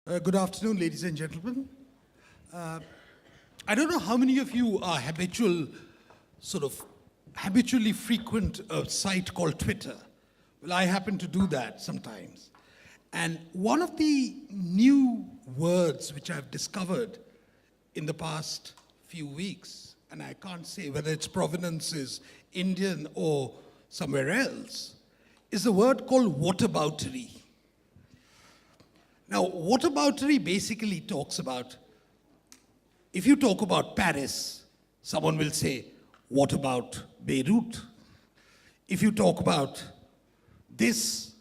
Good afternoon, ladies and gentlemen. I don't know how many of you are habitually frequent a site called Twitter. Well, I happen to do that sometimes. And one of the new words which I've discovered in the past few weeks, and I can't say whether its provenance is Indian or somewhere else, is a word called whataboutery. Now, whataboutery basically talks about, if you talk about Paris, someone will say, what about Beirut? If you talk about this,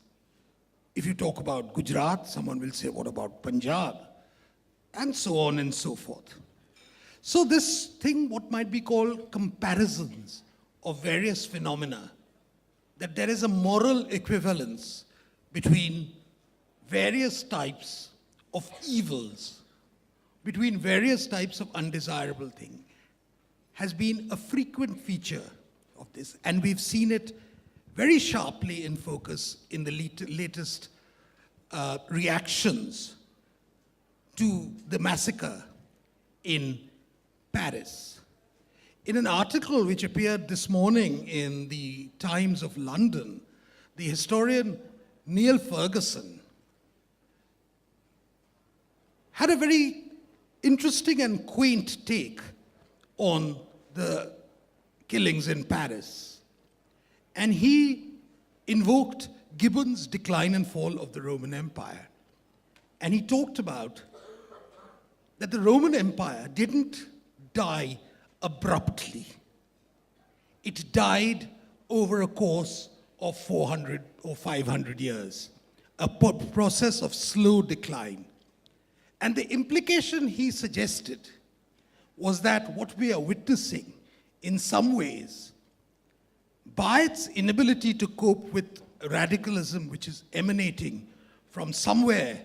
if you talk about Gujarat, someone will say, what about Punjab? And so on and so forth. So this thing, what might be called comparisons of various phenomena, that there is a moral equivalence between various types of evils, between various types of undesirable things, has been a frequent feature of this. And we've seen it very sharply in focus in the latest reactions to the massacre in Paris. In an article which appeared this morning in the Times of London, the historian Neil Ferguson had a very interesting and quaint take on the killings in Paris. And he invoked Gibbon's Decline and Fall of the Roman Empire. And he talked about that the Roman Empire didn't die abruptly. It died over a course of 400 or 500 years, a process of slow decline. And the implication he suggested was that what we are witnessing, in some ways, by its inability to cope with radicalism, which is emanating from somewhere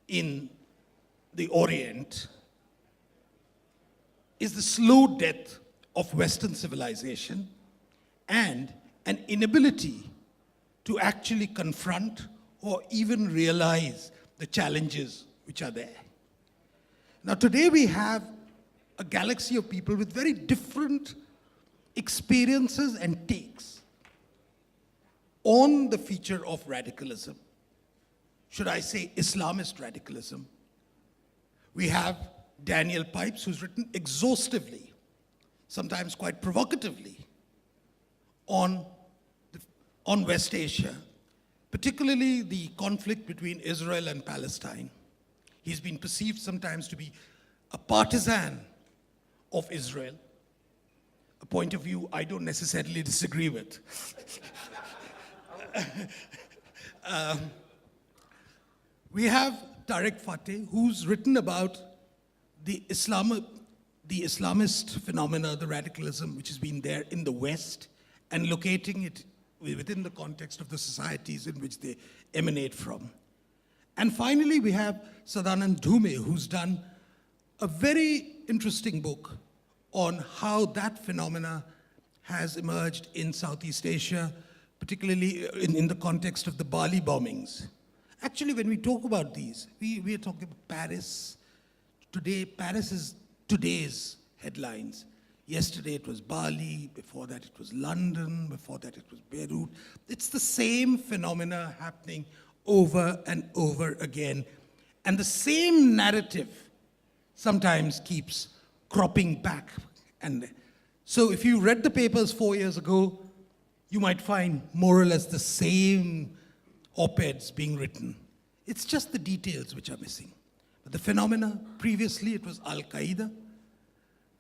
in the Orient, is the slow death of Western civilization and an inability to actually confront or even realize the challenges which are there. Now, today we have a galaxy of people with very different experiences and takes on the feature of radicalism. Should I say Islamist radicalism? We have Daniel Pipes, who's written exhaustively, sometimes quite provocatively, on West Asia, particularly the conflict between Israel and Palestine. He's been perceived sometimes to be a partisan of Israel, a point of view I don't necessarily disagree with. We have Tariq Fateh, who's written about the Islamist phenomena, the radicalism which has been there in the West, and locating it within the context of the societies in which they emanate from. And finally, we have Sadanand Dhume, who's done a very interesting book on how that phenomena has emerged in Southeast Asia, particularly in the context of the Bali bombings. Actually, when we talk about these, we are talking about Paris. Today, Paris is today's headlines. Yesterday it was Bali, before that it was London, before that it was Beirut. It's the same phenomena happening over and over again. And the same narrative sometimes keeps cropping back. And so if you read the papers 4 years ago, you might find more or less the same op-eds being written. It's just the details which are missing. But the phenomena, previously it was Al-Qaeda.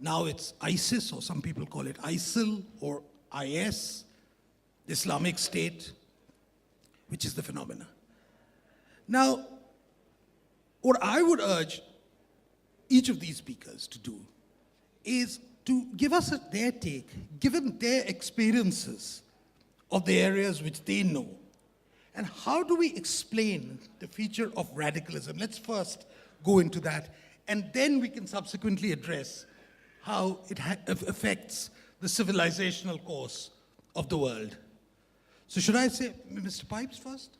Now it's ISIS, or some people call it ISIL, or IS, the Islamic State, which is the phenomena. Now, what I would urge each of these speakers to do is to give us their take, given their experiences of the areas which they know. And how do we explain the feature of radicalism? Let's first go into that, and then we can subsequently address how it affects the civilizational course of the world. So should I say Mr. Pipes first?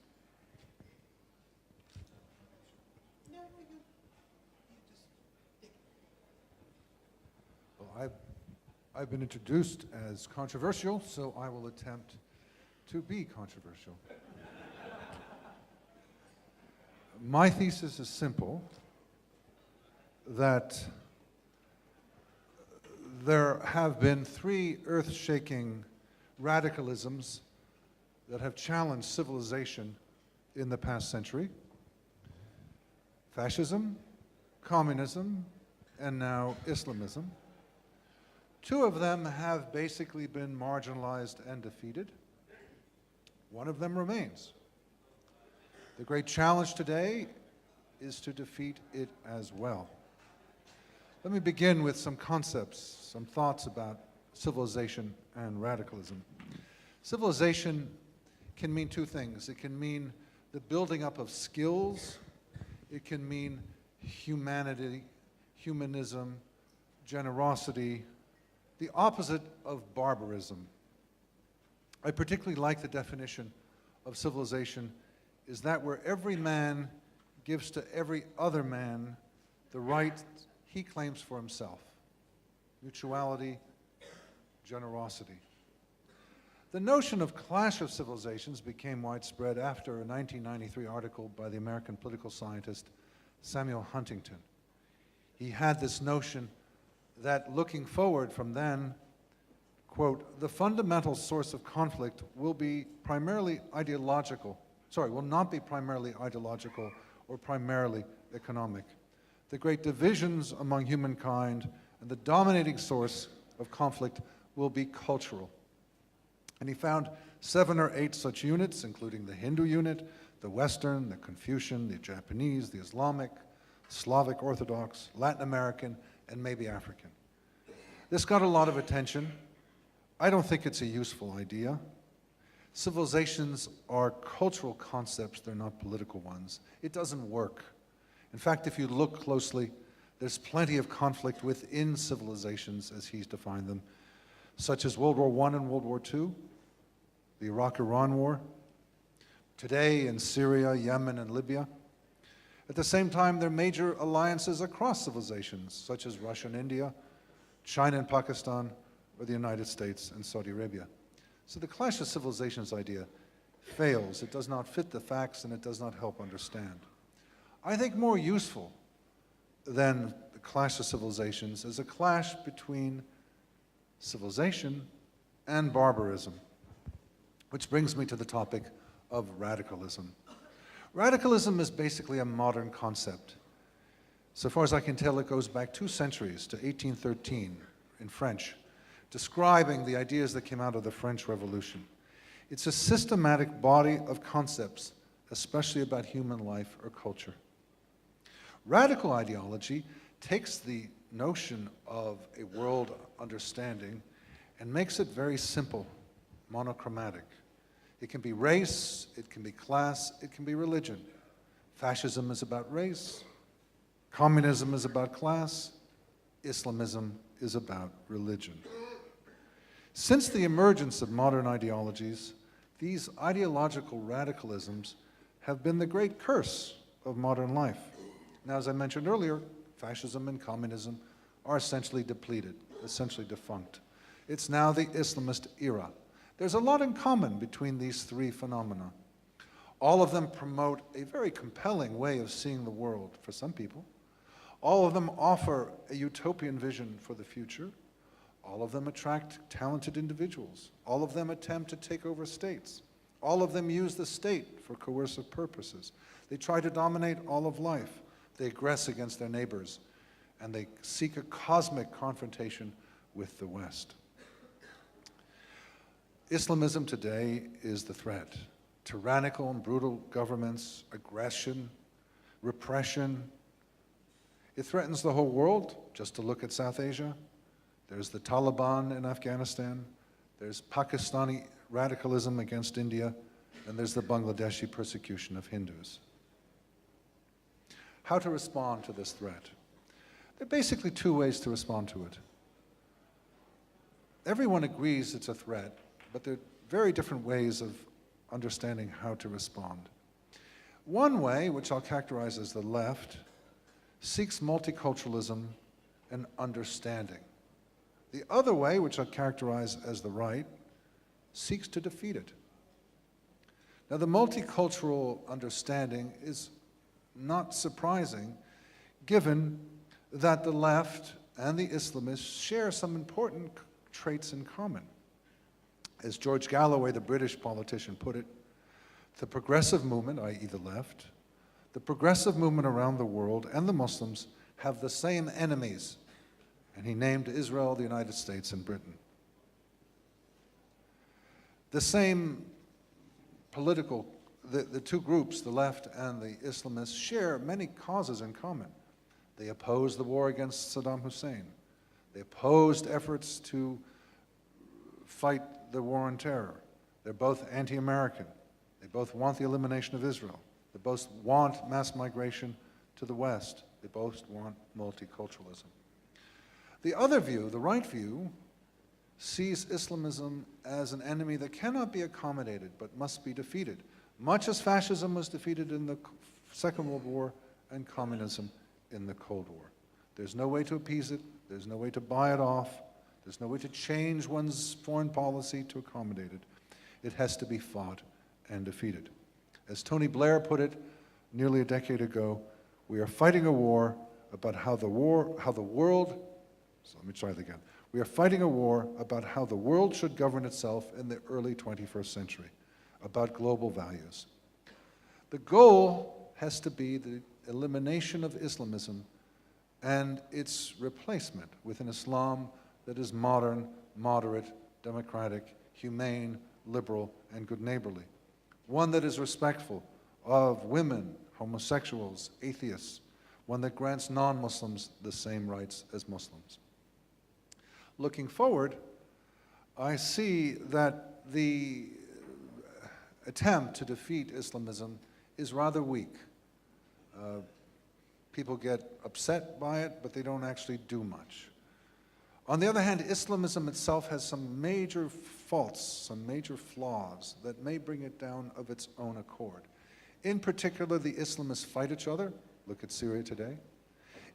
I've been introduced as controversial, so I will attempt to be controversial. My thesis is simple, that there have been three earth-shaking radicalisms that have challenged civilization in the past century: fascism, communism, and now Islamism. Two of them have basically been marginalized and defeated. One of them remains. The great challenge today is to defeat it as well. Let me begin with some concepts, some thoughts about civilization and radicalism. Civilization can mean two things. It can mean the building up of skills. It can mean humanity, humanism, generosity, the opposite of barbarism. I particularly like the definition of civilization is that where every man gives to every other man the right he claims for himself. Mutuality, generosity. The notion of clash of civilizations became widespread after a 1993 article by the American political scientist Samuel Huntington. He had this notion that looking forward from then, quote, the fundamental source of conflict will be primarily ideological, will not be primarily ideological or primarily economic. The great divisions among humankind and the dominating source of conflict will be cultural. And he found 7 or 8 such units, including the Hindu unit, the Western, the Confucian, the Japanese, the Islamic, Slavic Orthodox, Latin American, and maybe African. This got a lot of attention. I don't think it's a useful idea. Civilizations are cultural concepts, they're not political ones. It doesn't work. In fact, if you look closely, there's plenty of conflict within civilizations as he's defined them, such as World War I and World War II, the Iraq-Iran War, today in Syria, Yemen, and Libya. At the same time, there are major alliances across civilizations, such as Russia and India, China and Pakistan, or the United States and Saudi Arabia. So the clash of civilizations idea fails. It does not fit the facts, and it does not help understand. I think more useful than the clash of civilizations is a clash between civilization and barbarism, which brings me to the topic of radicalism. Radicalism is basically a modern concept. So far as I can tell, it goes back 2 centuries to 1813 in French, describing the ideas that came out of the French Revolution. It's a systematic body of concepts, especially about human life or culture. Radical ideology takes the notion of a world understanding and makes it very simple, monochromatic. It can be race, it can be class, it can be religion. Fascism is about race, communism is about class, Islamism is about religion. Since the emergence of modern ideologies, these ideological radicalisms have been the great curse of modern life. Now, as I mentioned earlier, fascism and communism are essentially depleted, essentially defunct. It's now the Islamist era. There's a lot in common between these three phenomena. All of them promote a very compelling way of seeing the world for some people. All of them offer a utopian vision for the future. All of them attract talented individuals. All of them attempt to take over states. All of them use the state for coercive purposes. They try to dominate all of life. They aggress against their neighbors, and they seek a cosmic confrontation with the West. Islamism today is the threat. Tyrannical and brutal governments, aggression, repression. It threatens the whole world. Just to look at South Asia, there's the Taliban in Afghanistan, there's Pakistani radicalism against India, and there's the Bangladeshi persecution of Hindus. How to respond to this threat? There are basically 2 ways to respond to it. Everyone agrees it's a threat, but there are very different ways of understanding how to respond. One way, which I'll characterize as the left, seeks multiculturalism and understanding. The other way, which I characterize as the right, seeks to defeat it. Now, the multicultural understanding is not surprising, given that the left and the Islamists share some important traits in common. As George Galloway, the British politician, put it, the progressive movement, i.e. the left, the progressive movement around the world and the Muslims have the same enemies. And he named Israel, the United States, and Britain. The same political, the two groups, the left and the Islamists, share many causes in common. They opposed the war against Saddam Hussein. They opposed efforts to fight the war on terror. They're both anti-American. They both want the elimination of Israel. They both want mass migration to the West. They both want multiculturalism. The other view, the right view, sees Islamism as an enemy that cannot be accommodated but must be defeated, much as fascism was defeated in the Second World War and communism in the Cold War. There's no way to appease it. There's no way to buy it off. There's no way to change one's foreign policy to accommodate it. It has to be fought and defeated. As Tony Blair put it nearly a decade ago, we are fighting a war about how the world, so let me try that again. We are fighting a war about how the world should govern itself in the early 21st century, about global values. The goal has to be the elimination of Islamism and its replacement with an Islam that is modern, moderate, democratic, humane, liberal, and good neighborly. One that is respectful of women, homosexuals, atheists, one that grants non-Muslims the same rights as Muslims. Looking forward, I see that the attempt to defeat Islamism is rather weak. People get upset by it, but they don't actually do much. On the other hand, Islamism itself has some major faults, some major flaws that may bring it down of its own accord. In particular, the Islamists fight each other. Look at Syria today.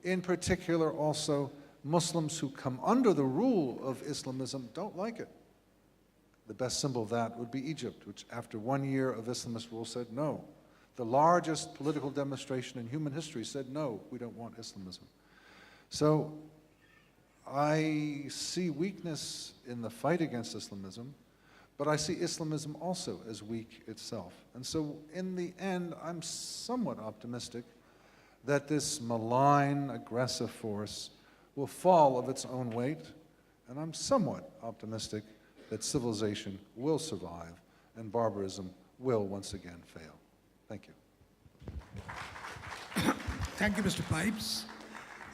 In particular, also, Muslims who come under the rule of Islamism don't like it. The best symbol of that would be Egypt, which after 1 year of Islamist rule said no. The largest political demonstration in human history said no, we don't want Islamism. So I see weakness in the fight against Islamism, but I see Islamism also as weak itself. And so in the end, I'm somewhat optimistic that this malign, aggressive force will fall of its own weight, and I'm somewhat optimistic that civilization will survive and barbarism will once again fail. Thank you. Thank you, Mr. Pipes.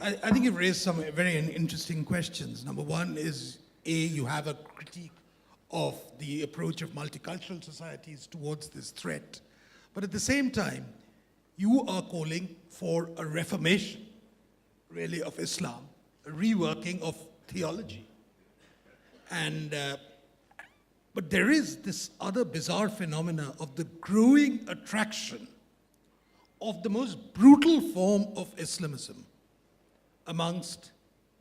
I think you've raised some very interesting questions. Number one is, you have a critique of the approach of multicultural societies towards this threat. But at the same time, you are calling for a reformation, really, of Islam, a reworking of theology. But there is this other bizarre phenomena of the growing attraction of the most brutal form of Islamism amongst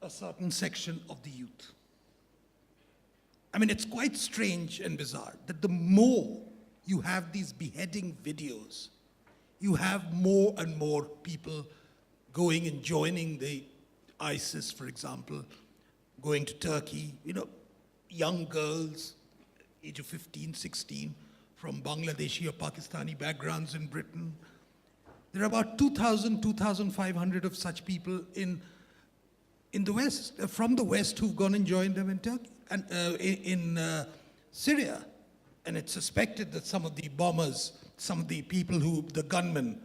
a certain section of the youth. I mean, it's quite strange and bizarre that the more you have these beheading videos, you have more and more people going and joining the ISIS, for example, going to Turkey, young girls, age of 15, 16, from Bangladeshi or Pakistani backgrounds in Britain. There are about 2,000, 2,500 of such people in the West, from the West, who've gone and joined them in Turkey and in Syria. And it's suspected that some of the bombers, some of the people the gunmen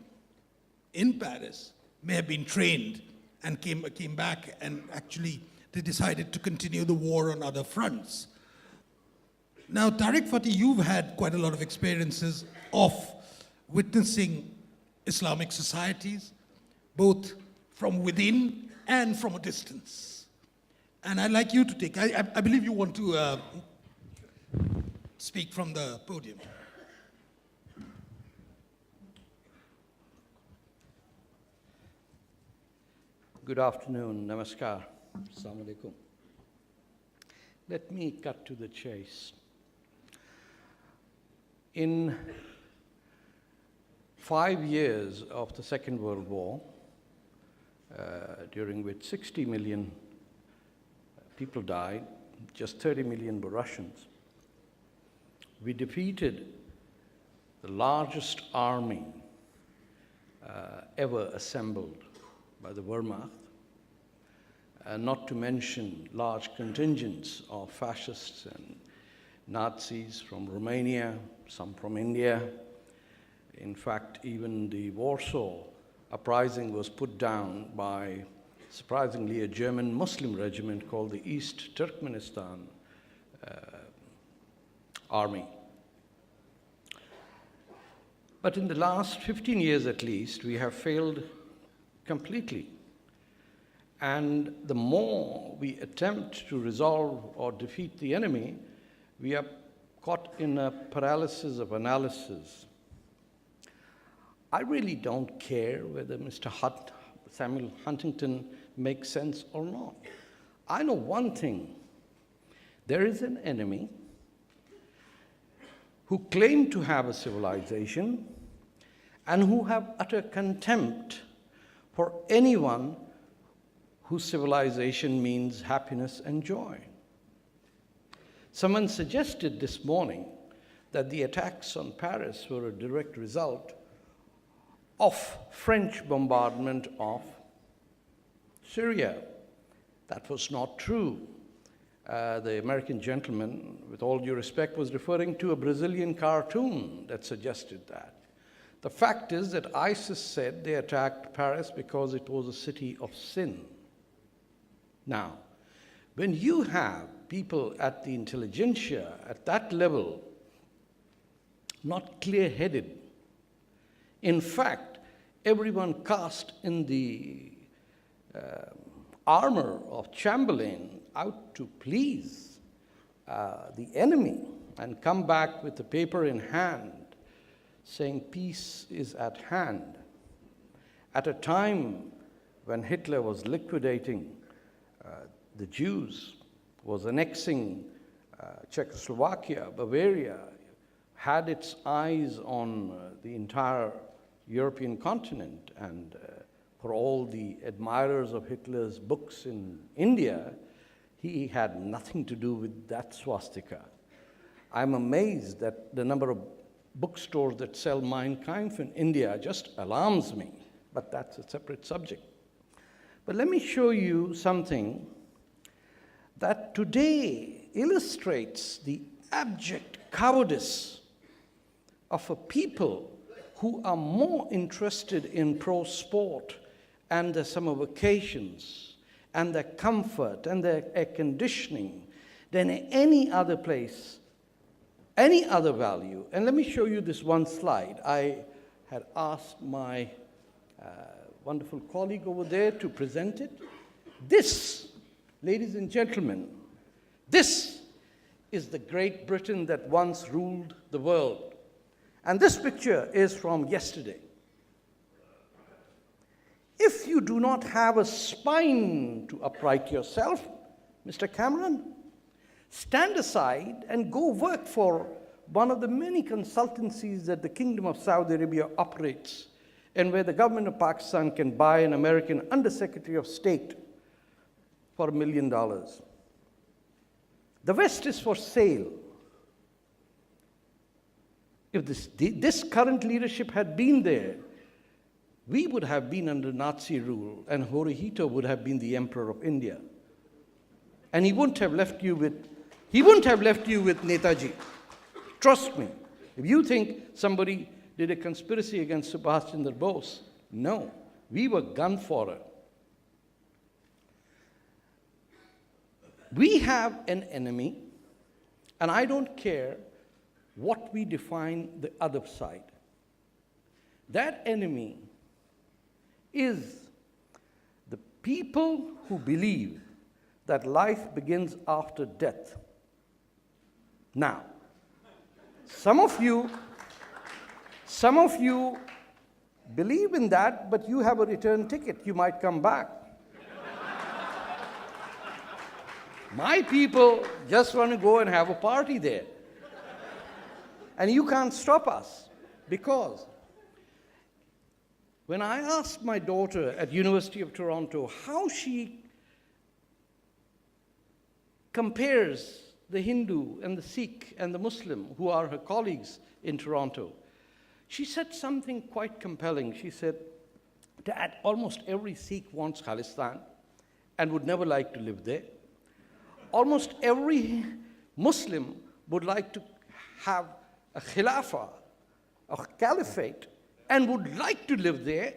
in Paris may have been trained and came back, and actually they decided to continue the war on other fronts. Now, Tariq Fatih, you've had quite a lot of experiences of witnessing Islamic societies, both from within and from a distance. And I'd like you to take, I believe you want to speak from the podium. Good afternoon, namaskar, assalamu alaikum. Let me cut to the chase. In 5 years of the Second World War, during which 60 million people died, just 30 million were Russians, we defeated the largest army ever assembled by the Wehrmacht, not to mention large contingents of fascists and Nazis from Romania, some from India. In fact, even the Warsaw Uprising was put down by, surprisingly, a German Muslim regiment called the East Turkmenistan Army. But in the last 15 years at least, we have failed completely. And the more we attempt to resolve or defeat the enemy, we are caught in a paralysis of analysis. I really don't care whether Mr. Samuel Huntington makes sense or not. I know one thing. There is an enemy who claim to have a civilization and who have utter contempt for anyone whose civilization means happiness and joy. Someone suggested this morning that the attacks on Paris were a direct result of French bombardment of Syria. That was not true. The American gentleman, with all due respect, was referring to a Brazilian cartoon that suggested that. The fact is that ISIS said they attacked Paris because it was a city of sin. Now, when you have people at the intelligentsia, at that level, not clear-headed, in fact, everyone cast in the armor of Chamberlain out to please the enemy and come back with the paper in hand saying peace is at hand, at a time when Hitler was liquidating the Jews, was annexing Czechoslovakia, Bavaria, had its eyes on the entire European continent, and for all the admirers of Hitler's books in India, he had nothing to do with that swastika. I'm amazed that the number of bookstores that sell Mein Kampf in India just alarms me, but that's a separate subject. But let me show you something that today illustrates the abject cowardice of a people who are more interested in pro-sport and their summer vacations and their comfort and their air conditioning than any other place, any other value. And let me show you this one slide. I had asked my wonderful colleague over there to present it. This, ladies and gentlemen, this is the Great Britain that once ruled the world. And this picture is from yesterday. If you do not have a spine to upright yourself, Mr. Cameron, stand aside and go work for one of the many consultancies that the Kingdom of Saudi Arabia operates, and where the government of Pakistan can buy an American Undersecretary of State for $1 million. The West is for sale. If this current leadership had been there, we would have been under Nazi rule, and Hirohito would have been the emperor of India. And he wouldn't have left you with Netaji. Trust me. If you think somebody did a conspiracy against Subhash Chandra Bose, no, we were gun fodder. We have an enemy, and I don't care what we define the other side. That enemy is the people who believe that life begins after death. Now, some of you believe in that, but you have a return ticket. You might come back. My people just want to go and have a party there. And you can't stop us, because when I asked my daughter at University of Toronto how she compares the Hindu and the Sikh and the Muslim, who are her colleagues in Toronto, she said something quite compelling. She said, Dad, almost every Sikh wants Khalistan and would never like to live there. Almost every Muslim would like to have a khilafah, a caliphate, and would like to live there.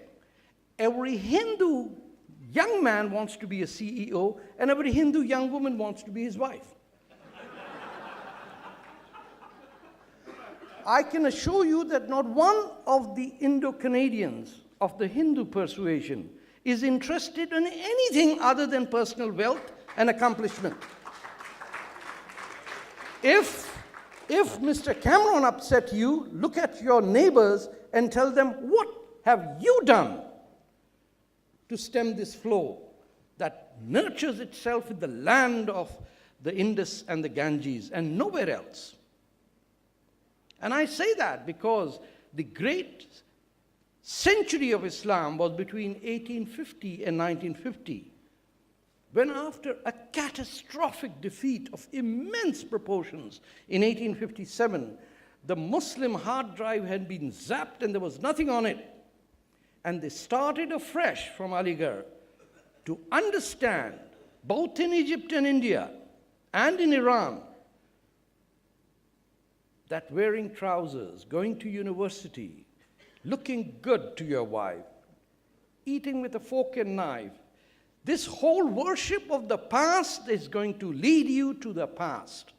Every Hindu young man wants to be a CEO, and every Hindu young woman wants to be his wife. I can assure you that not one of the Indo-Canadians of the Hindu persuasion is interested in anything other than personal wealth and accomplishment. If Mr. Cameron upset you, look at your neighbors and tell them, what have you done to stem this flow that nurtures itself in the land of the Indus and the Ganges and nowhere else? And I say that because the great century of Islam was between 1850 and 1950, when after a catastrophic defeat of immense proportions in 1857, the Muslim hard drive had been zapped and there was nothing on it. And they started afresh from Aligarh to understand, both in Egypt and India and in Iran, that wearing trousers, going to university, looking good to your wife, eating with a fork and knife, this whole worship of the past is going to lead you to the past.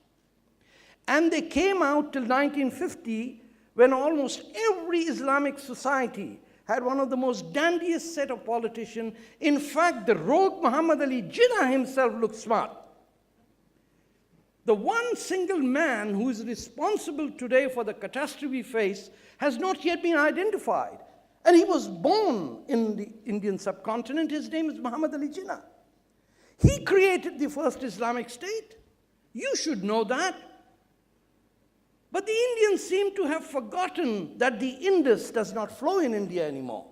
And they came out till 1950, when almost every Islamic society had one of the most dandiest set of politicians. In fact, the rogue Muhammad Ali Jinnah himself looked smart. The one single man who is responsible today for the catastrophe we face has not yet been identified. And he was born in the Indian subcontinent. His name is Muhammad Ali Jinnah. He created the first Islamic State. You should know that. But the Indians seem to have forgotten that the Indus does not flow in India anymore.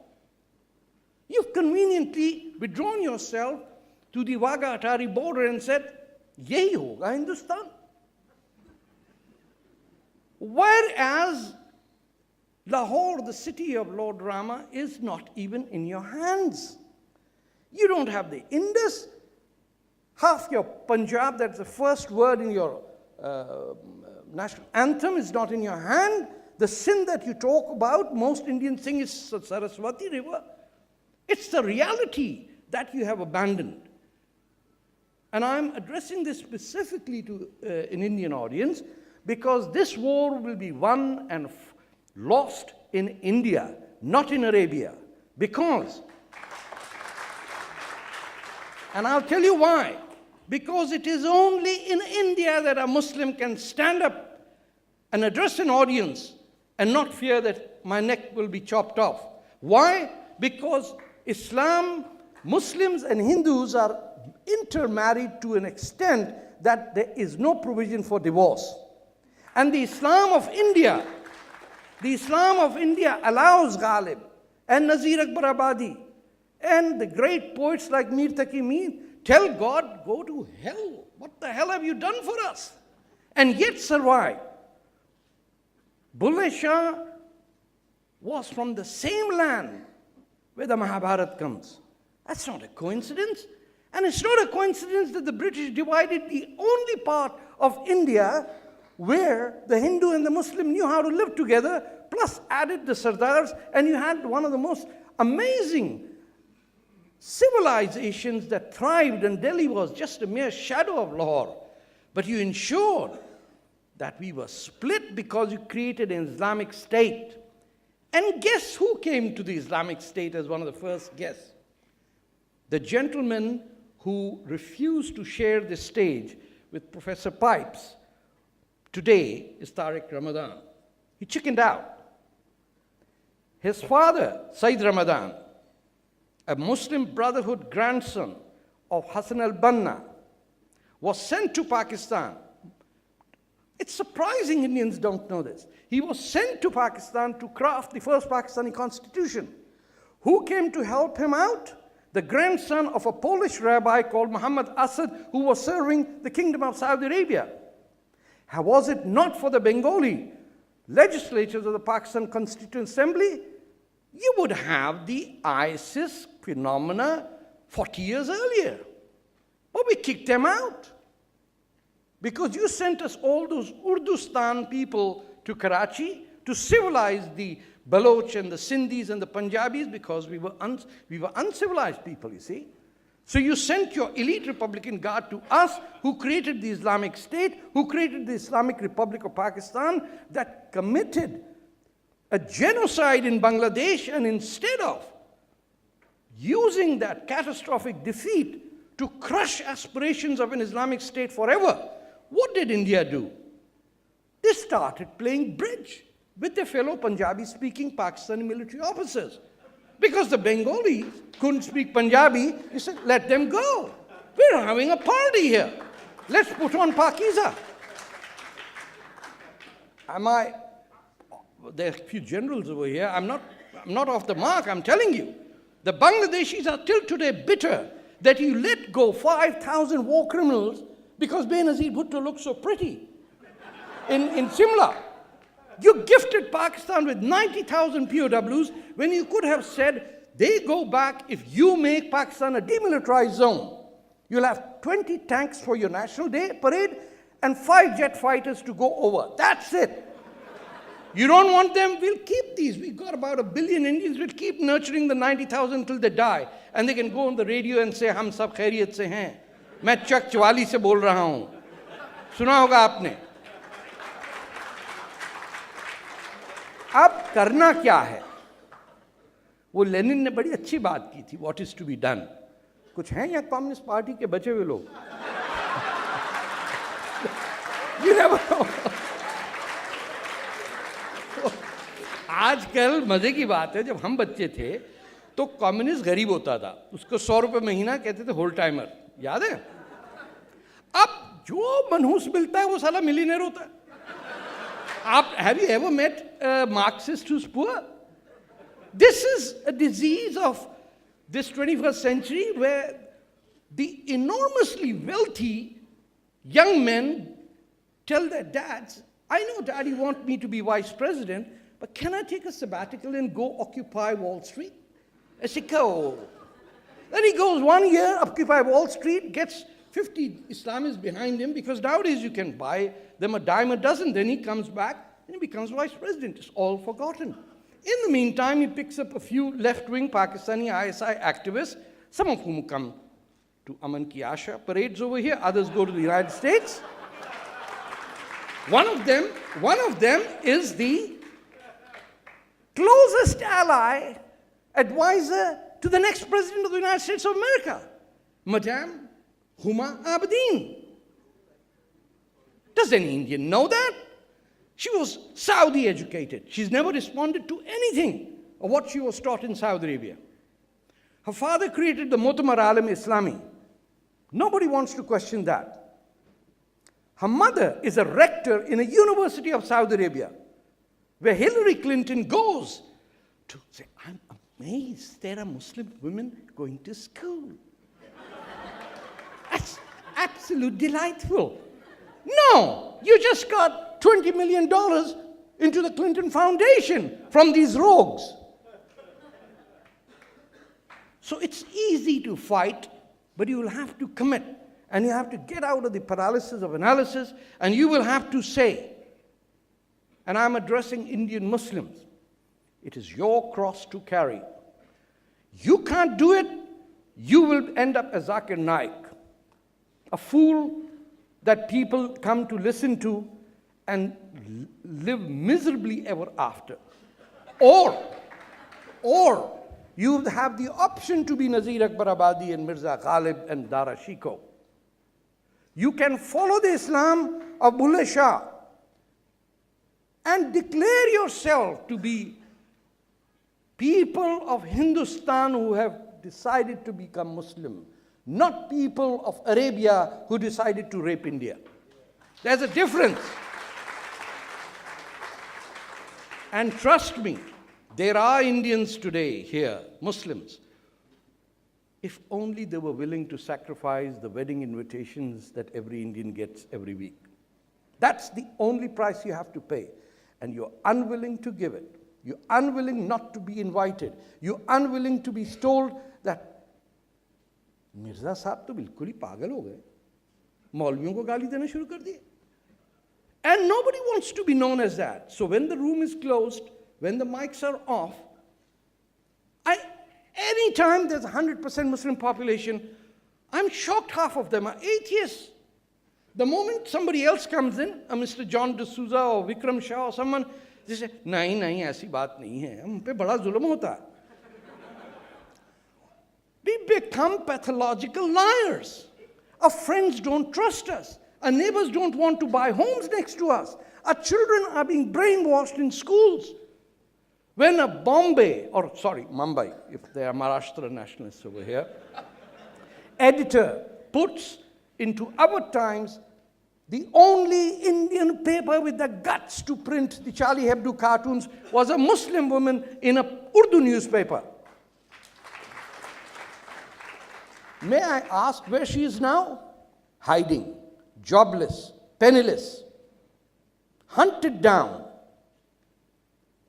You've conveniently withdrawn yourself to the Wagha-Atari border and said, Yehi hoga Hindustan. Whereas Lahore, the city of Lord Rama, is not even in your hands. You don't have the Indus. Half your Punjab, that's the first word in your national anthem, is not in your hand. The Sindh that you talk about, most Indians sing, is Saraswati River. It's the reality that you have abandoned. And I'm addressing this specifically to an Indian audience, because this war will be won and lost in India, not in Arabia. Because, and I'll tell you why. Because it is only in India that a Muslim can stand up and address an audience and not fear that my neck will be chopped off. Why? Because Islam, Muslims and Hindus are intermarried to an extent that there is no provision for divorce. And the Islam of India allows Ghalib and Nazir Akbar Abadi and the great poets like Mir Taqi Mir tell God, go to hell. What the hell have you done for us? And yet survive. Bulleh Shah was from the same land where the Mahabharata comes. That's not a coincidence. And it's not a coincidence that the British divided the only part of India where the Hindu and the Muslim knew how to live together, plus added the Sardars, and you had one of the most amazing civilizations that thrived, and Delhi was just a mere shadow of Lahore. But you ensured that we were split because you created an Islamic State. And guess who came to the Islamic State as one of the first guests? The gentleman who refused to share the stage with Professor Pipes today is Tariq Ramadan. He chickened out. His father, Sayyid Ramadan, a Muslim Brotherhood grandson of Hassan al-Banna, was sent to Pakistan. It's surprising Indians don't know this. He was sent to Pakistan to craft the first Pakistani constitution. Who came to help him out? The grandson of a Polish rabbi called Muhammad Asad, who was serving the kingdom of Saudi Arabia. Was it not for the Bengali legislatures of the Pakistan Constituent Assembly, you would have the ISIS phenomena 40 years earlier. But we kicked them out. Because you sent us all those Urdustan people to Karachi to civilize the Baloch and the Sindhis and the Punjabis because we were uncivilized people, you see. So you sent your elite Republican Guard to us who created the Islamic State, who created the Islamic Republic of Pakistan that committed a genocide in Bangladesh, and instead of using that catastrophic defeat to crush aspirations of an Islamic State forever, what did India do? They started playing bridge with their fellow Punjabi-speaking Pakistani military officers. Because the Bengalis couldn't speak Punjabi, he said, let them go. We're having a party here. Let's put on Pakiza. There are a few generals over here. I'm not off the mark, I'm telling you. The Bangladeshis are till today bitter that you let go 5,000 war criminals because Benazir Bhutto looks so pretty in Simla. You gifted Pakistan with 90,000 POWs when you could have said, they go back if you make Pakistan a demilitarized zone. You'll have 20 tanks for your National Day parade and 5 jet fighters to go over. That's it. You don't want them? We'll keep these. We've got about 1 billion Indians. We'll keep nurturing the 90,000 till they die. And they can go on the radio and say, hum sab khairiyat se hain. मैं चक चवाली से बोल रहा हूं. सुना होगा आपने. अब करना क्या है? वो लेनिन ने बड़ी अच्छी बात की थी. What is to be done? कुछ हैं या कम्युनिस्ट पार्टी के बचे हुए लोग? You never know. आजकल मजे की बात है, जब हम बच्चे थे तो कम्युनिस्ट गरीब होता था, उसको 100 रुपए महीना कहते थे होल टाइमर, याद है? अब जो मनहूस मिलता है वो साला मिलीनियर होता है. आप have you ever met a Marxist who's poor? This is a disease of this 21st century where the enormously wealthy young men tell their dads, I know daddy wants me to be vice president, but can I take a sabbatical and go occupy Wall Street? I say, go. Then he goes 1 year, occupy Wall Street, gets 50 Islamists behind him, because nowadays you can buy them a dime a dozen. Then he comes back and he becomes vice president. It's all forgotten. In the meantime, he picks up a few left-wing Pakistani ISI activists, some of whom come to Aman Ki Asha parades over here, others go to the United States. One of them is the closest ally, advisor to the next president of the United States of America, Madame Huma Abedin. Does any Indian know that? She was Saudi educated. She's never responded to anything of what she was taught in Saudi Arabia. Her father created the Mu'tamar Alam Islami. Nobody wants to question that. Her mother is a rector in a university of Saudi Arabia, where Hillary Clinton goes to say, I'm amazed there are Muslim women going to school. That's absolute delightful. No, you just got $20 million into the Clinton Foundation from these rogues. So it's easy to fight, but you will have to commit. And you have to get out of the paralysis of analysis, and you will have to say, and I'm addressing Indian Muslims, it is your cross to carry. You can't do it, you will end up as Zakir Naik, a fool that people come to listen to and live miserably ever after. Or you have the option to be Nazir Akbar Abadi and Mirza Ghalib and Dara Shikoh. You can follow the Islam of Bulleh Shah and declare yourself to be people of Hindustan who have decided to become Muslim. not people of Arabia who decided to rape India. There's a difference. And trust me, there are Indians today here, Muslims, if only they were willing to sacrifice the wedding invitations that every Indian gets every week. That's the only price you have to pay. And you're unwilling to give it. You're unwilling not to be invited. You're unwilling to be told that Mirza साहब तो बिल्कुल ही पागल हो गए, मौलवियों को गाली देना शुरू कर दिए. And nobody wants to be known as that. So when the room is closed, when the mics are off, anytime there's 100% Muslim population, I'm shocked half of them are atheists. The moment somebody else comes in, a Mr. John D'Souza or Vikram Shah or someone, they say, nahi, nahi, aisi baat nahi hai. Hum pe bada zulm hota hai. We become pathological liars. Our friends don't trust us. Our neighbors don't want to buy homes next to us. Our children are being brainwashed in schools. When a Mumbai, if there are Maharashtra nationalists over here, editor puts into our Times the only Indian paper with the guts to print the Charlie Hebdo cartoons was a Muslim woman in a Urdu newspaper. May I ask where she is now? Hiding, jobless, penniless, hunted down.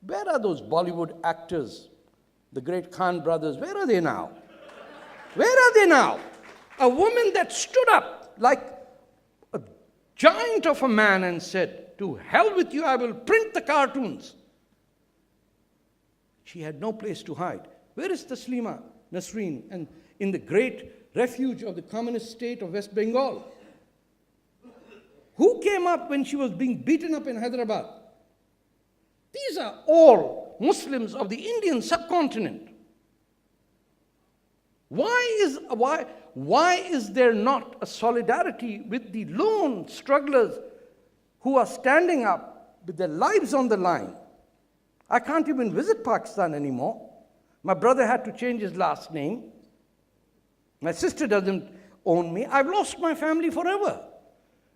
Where are those Bollywood actors, the great Khan brothers? Where are they now? Where are they now? A woman that stood up like a giant of a man and said, to hell with you, I will print the cartoons. She had no place to hide. Where is Taslima Nasreen and in the great refuge of the communist state of West Bengal? Who came up when she was being beaten up in Hyderabad? These are all Muslims of the Indian subcontinent. Why is there not a solidarity with the lone strugglers who are standing up with their lives on the line? I can't even visit Pakistan anymore. My brother had to change his last name. My sister doesn't own me. I've lost my family forever.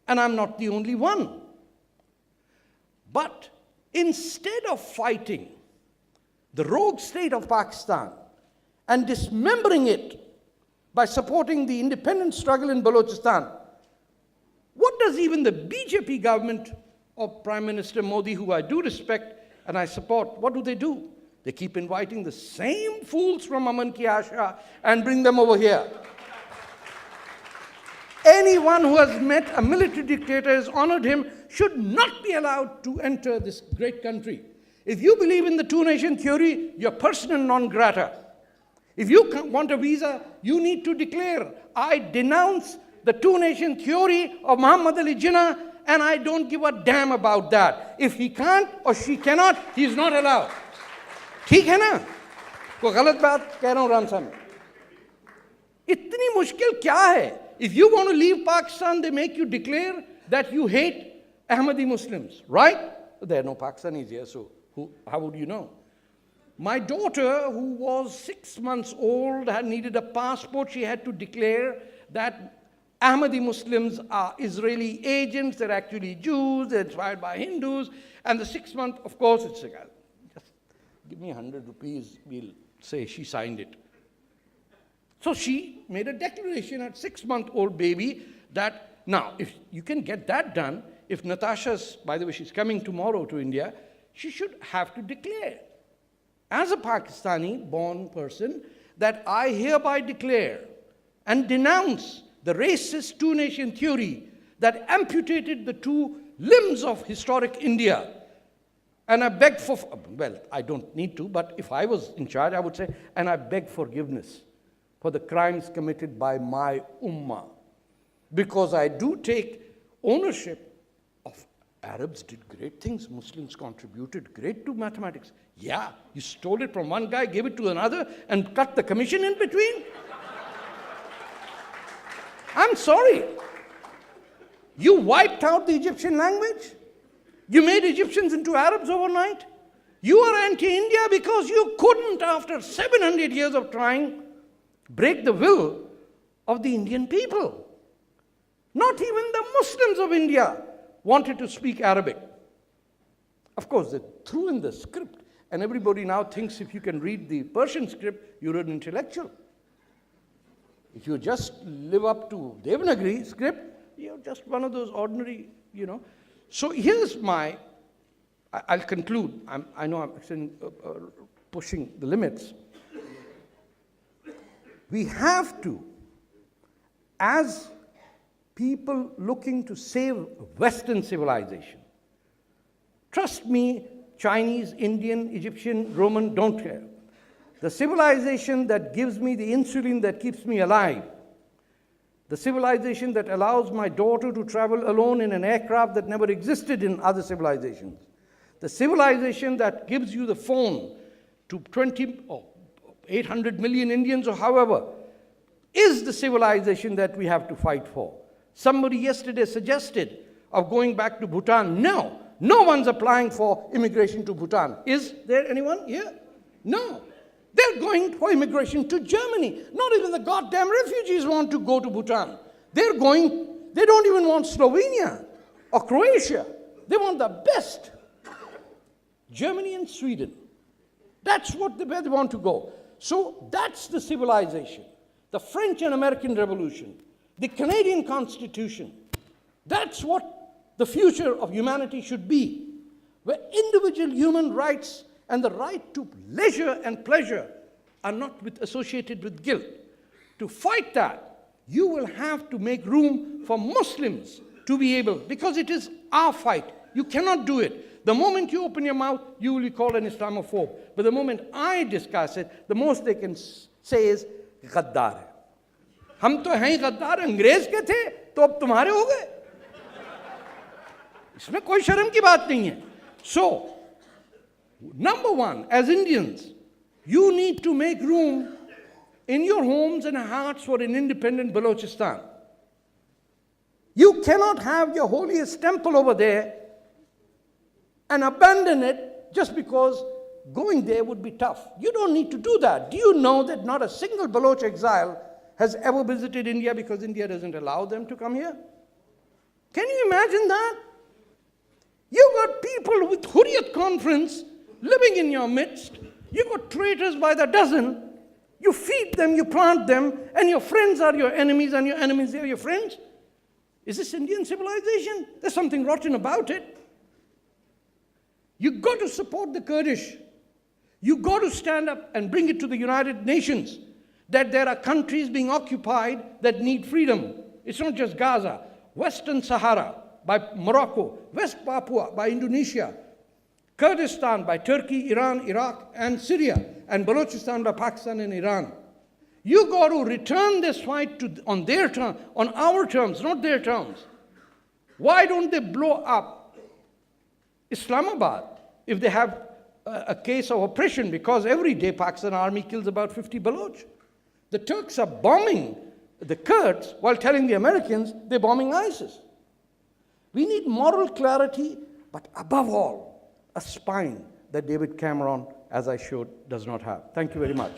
And I'm not the only one. But instead of fighting the rogue state of Pakistan and dismembering it by supporting the independence struggle in Balochistan, what does even the BJP government of Prime Minister Modi, who I do respect and I support, what do? They keep inviting the same fools from Aman Ki Asha and bring them over here. Anyone who has met a military dictator, has honored him, should not be allowed to enter this great country. If you believe in the two-nation theory, you're persona non grata. If you want a visa, you need to declare, I denounce the two-nation theory of Muhammad Ali Jinnah, and I don't give a damn about that. If he can't or she cannot, he is not allowed. ठीक है ना? कोई गलत बात कह रहा हूँ राम साहब? इतनी मुश्किल क्या है? If you want to leave Pakistan, they make you declare that you hate Ahmadi Muslims, right? There are no Pakistanis here, so how would you know? My daughter, who was 6 months old, had needed a passport. She had to declare that Ahmadi Muslims are Israeli agents. They're actually Jews. They're inspired by Hindus. And the 6 month, of course, it's a guy. Just give me 100 rupees. We'll say she signed it. So she made a declaration at 6-month-old baby that, now, if you can get that done, if Natasha's, by the way, she's coming tomorrow to India, she should have to declare, as a Pakistani-born person, that I hereby declare and denounce the racist two-nation theory that amputated the two limbs of historic India. And I beg for, well, I don't need to, but if I was in charge, I would say, and I beg forgiveness for the crimes committed by my ummah. Because I do take ownership of Arabs did great things, Muslims contributed great to mathematics. Yeah, you stole it from one guy, gave it to another, and cut the commission in between? I'm sorry. You wiped out the Egyptian language? You made Egyptians into Arabs overnight? You are anti-India because you couldn't, after 700 years of trying, break the will of the Indian people. Not even the Muslims of India wanted to speak Arabic. Of course, they threw in the script, and everybody now thinks if you can read the Persian script, you're an intellectual. If you just live up to Devanagari script, you're just one of those ordinary, So here's I'll conclude. I know I'm pushing the limits. We have to, as people looking to save Western civilization, trust me, Chinese, Indian, Egyptian, Roman, don't care. The civilization that gives me the insulin that keeps me alive, the civilization that allows my daughter to travel alone in an aircraft that never existed in other civilizations, the civilization that gives you the phone to 20 or 800 million Indians or however, is the civilization that we have to fight for. Somebody yesterday suggested of going back to Bhutan. No one's applying for immigration to Bhutan. Is there anyone here? No. They're going for immigration to Germany. Not even the goddamn refugees want to go to Bhutan. They don't even want Slovenia or Croatia. They want the best. Germany and Sweden. That's where they want to go. So that's the civilization. The French and American Revolution, the Canadian Constitution. That's what the future of humanity should be, where individual human rights and the right to leisure and pleasure are not associated with guilt. To fight that, you will have to make room for Muslims to be able, because it is our fight. You cannot do it. The moment you open your mouth, you will be called an Islamophobe. But the moment I discuss it, the most they can say is, गद्दार है. हम तो हैं गद्दार, अंग्रेज के थे, तो अब तुम्हारे हो गए. इसमें कोई शर्म की बात नहीं है. So, number one, as Indians, you need to make room in your homes and hearts for an independent Balochistan. You cannot have your holiest temple over there and abandon it just because going there would be tough. You don't need to do that. Do you know that not a single Baloch exile has ever visited India because India doesn't allow them to come here? Can you imagine that? You've got people with Hurriyat conference living in your midst. You've got traitors by the dozen. You feed them, you plant them, and your friends are your enemies, and your enemies are your friends. Is this Indian civilization? There's something rotten about it. You've got to support the Kurdish. You've got to stand up and bring it to the United Nations that there are countries being occupied that need freedom. It's not just Gaza. Western Sahara by Morocco, West Papua by Indonesia, Kurdistan by Turkey, Iran, Iraq, and Syria, and Balochistan by Pakistan and Iran. You got to return this fight on their terms, on our terms, not their terms. Why don't they blow up Islamabad if they have a case of oppression? Because every day Pakistan army kills about 50 Baloch. The Turks are bombing the Kurds while telling the Americans they're bombing ISIS. We need moral clarity, but above all, a spine that David Cameron, as I showed, does not have. Thank you very much.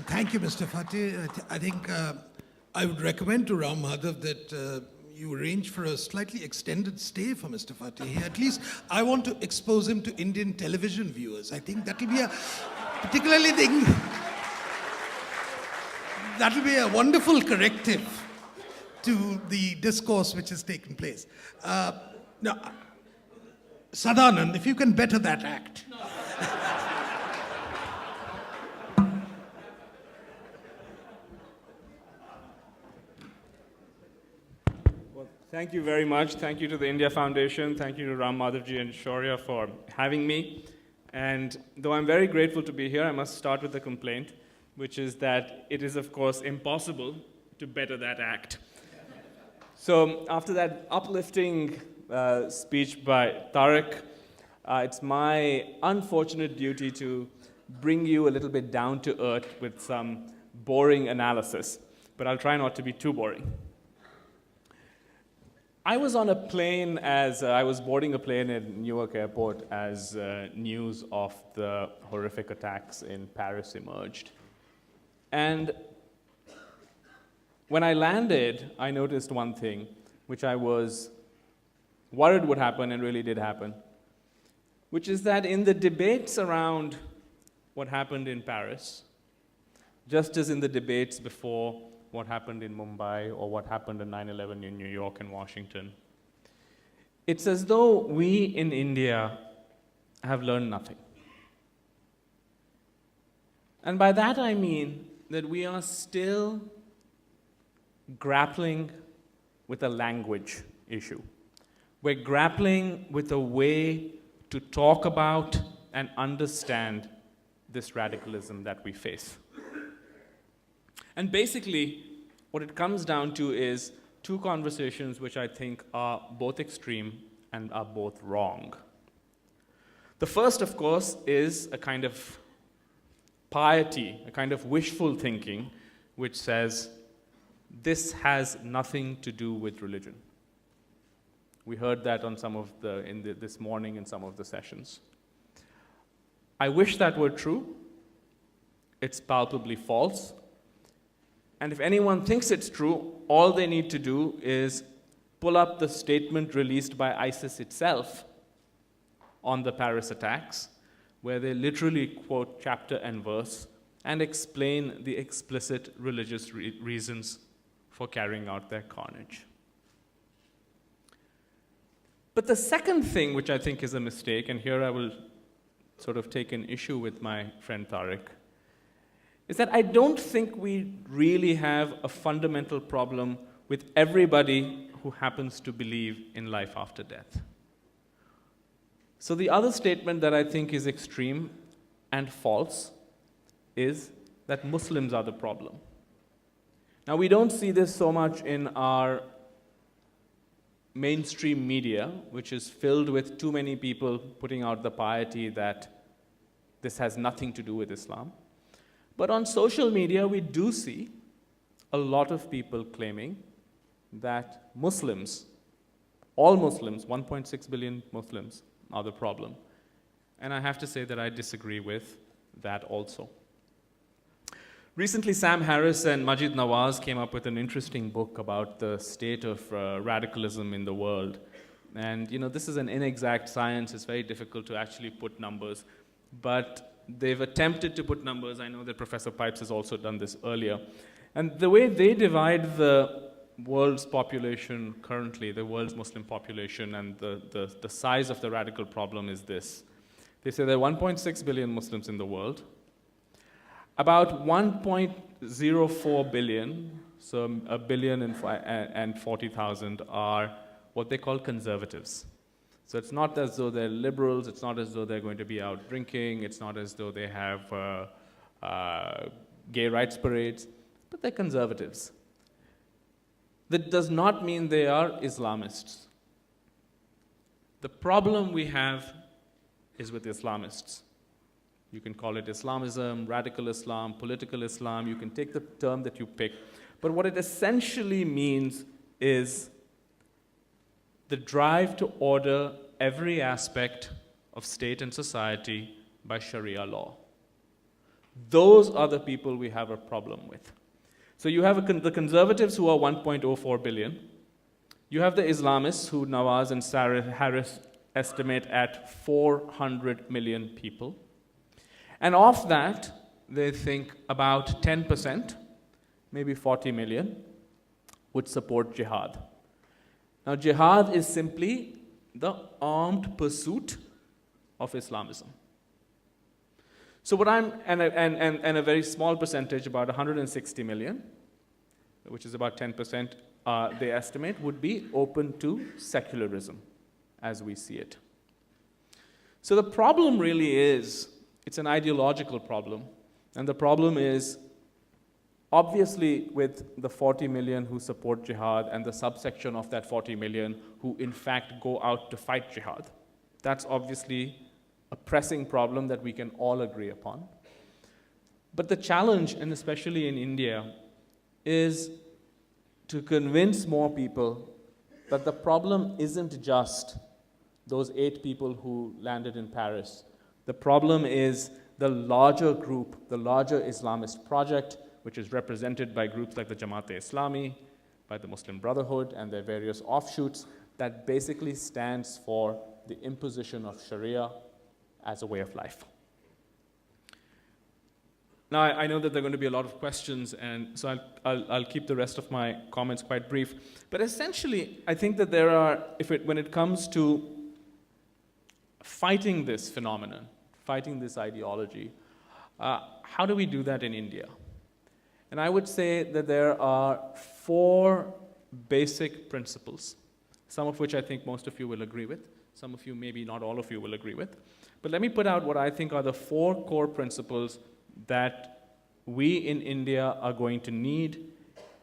Thank you, Mr. Fateh. I think I would recommend to Ram Madhav that you arrange for a slightly extended stay for Mr. Fateh. At least I want to expose him to Indian television viewers. I think that will be a particularly that will be a wonderful corrective to the discourse which has taken place. Now, Sadanand, if you can better that act. Thank you very much. Thank you to the India Foundation. Thank you to Ram Madhavji and Shaurya for having me. And though I'm very grateful to be here, I must start with a complaint, which is that it is, of course, impossible to better that act. So after that uplifting speech by Tariq, it's my unfortunate duty to bring you a little bit down to earth with some boring analysis. But I'll try not to be too boring. I was on a plane as I was boarding a plane at Newark Airport as news of the horrific attacks in Paris emerged. And when I landed, I noticed one thing, which I was worried would happen and really did happen, which is that in the debates around what happened in Paris, just as in the debates before what happened in Mumbai or what happened in 9/11 in New York and Washington, it's as though we in India have learned nothing. And by that I mean that we are still grappling with a language issue. We're grappling with a way to talk about and understand this radicalism that we face. And basically, what it comes down to is two conversations which I think are both extreme and are both wrong. The first, of course, is a kind of piety, a kind of wishful thinking, which says, this has nothing to do with religion. We heard that on this morning in some of the sessions. I wish that were true. It's palpably false. And if anyone thinks it's true, all they need to do is pull up the statement released by ISIS itself on the Paris attacks, where they literally quote chapter and verse and explain the explicit religious reasons for carrying out their carnage. But the second thing, which I think is a mistake, and here I will sort of take an issue with my friend Tariq, is that I don't think we really have a fundamental problem with everybody who happens to believe in life after death. So the other statement that I think is extreme and false is that Muslims are the problem. Now, we don't see this so much in our mainstream media, which is filled with too many people putting out the piety that this has nothing to do with Islam. But on social media, we do see a lot of people claiming that Muslims, all Muslims, 1.6 billion Muslims, are the problem. And I have to say that I disagree with that also. Recently, Sam Harris and Majid Nawaz came up with an interesting book about the state of radicalism in the world. And this is an inexact science. It's very difficult to actually put numbers. But they've attempted to put numbers. I know that Professor Pipes has also done this earlier. And the way they divide the world's population currently, the world's Muslim population, and the size of the radical problem is this. They say there are 1.6 billion Muslims in the world. About 1.04 billion, so 1,040,000, are what they call conservatives. So it's not as though they're liberals, it's not as though they're going to be out drinking, it's not as though they have gay rights parades, but they're conservatives. That does not mean they are Islamists. The problem we have is with Islamists. You can call it Islamism, radical Islam, political Islam, you can take the term that you pick. But what it essentially means is the drive to order every aspect of state and society by Sharia law. Those are the people we have a problem with. So you have the conservatives who are 1.04 billion. You have the Islamists who Nawaz and Harris estimate at 400 million people. And of that, they think about 10%, maybe 40 million, would support jihad. Now, jihad is simply the armed pursuit of Islamism. So what and a very small percentage, about 160 million, which is about 10%, they estimate, would be open to secularism as we see it. So the problem really is, it's an ideological problem. And the problem is, obviously, with the 40 million who support jihad and the subsection of that 40 million who in fact go out to fight jihad, that's obviously a pressing problem that we can all agree upon. But the challenge, and especially in India, is to convince more people that the problem isn't just those 8 people who landed in Paris. The problem is the larger group, the larger Islamist project, which is represented by groups like the Jamaat-e-Islami, by the Muslim Brotherhood and their various offshoots, that basically stands for the imposition of Sharia as a way of life. Now, I know that there are going to be a lot of questions, and so I'll keep the rest of my comments quite brief. But essentially, I think that there are, when it comes to fighting this phenomenon, fighting this ideology, how do we do that in India? And I would say that there are 4 basic principles, some of which I think most of you will agree with, some of you, maybe not all of you, will agree with. But let me put out what I think are the 4 core principles that we in India are going to need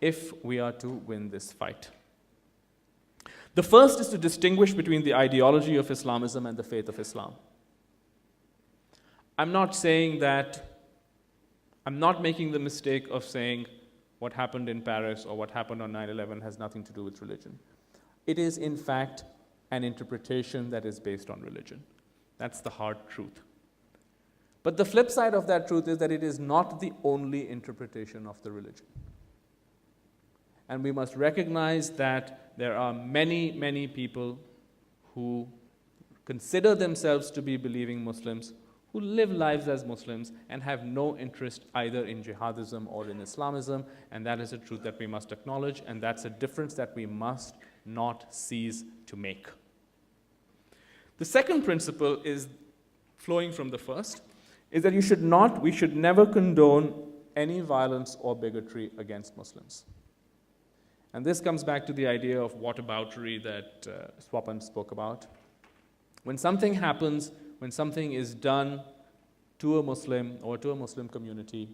if we are to win this fight. The first is to distinguish between the ideology of Islamism and the faith of Islam. I'm not making the mistake of saying what happened in Paris or what happened on 9/11 has nothing to do with religion. It is, in fact, an interpretation that is based on religion. That's the hard truth. But the flip side of that truth is that it is not the only interpretation of the religion. And we must recognize that there are many, many people who consider themselves to be believing Muslims, who live lives as Muslims and have no interest either in jihadism or in Islamism, and that is a truth that we must acknowledge, and that's a difference that we must not cease to make. The second principle is, flowing from the first, is that we should never condone any violence or bigotry against Muslims. And this comes back to the idea of whataboutery that Swapan spoke about. When something happens, when something is done to a Muslim or to a Muslim community,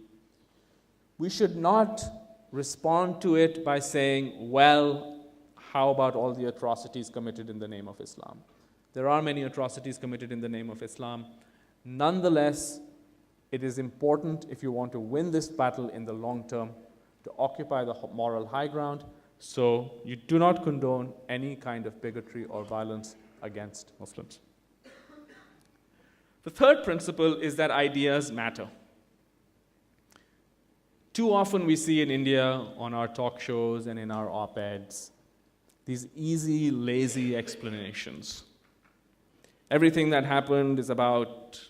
we should not respond to it by saying, well, how about all the atrocities committed in the name of Islam? There are many atrocities committed in the name of Islam. Nonetheless, it is important, if you want to win this battle in the long term, to occupy the moral high ground, so you do not condone any kind of bigotry or violence against Muslims. The third principle is that ideas matter. Too often we see in India, on our talk shows and in our op-eds, these easy, lazy explanations. Everything that happened is about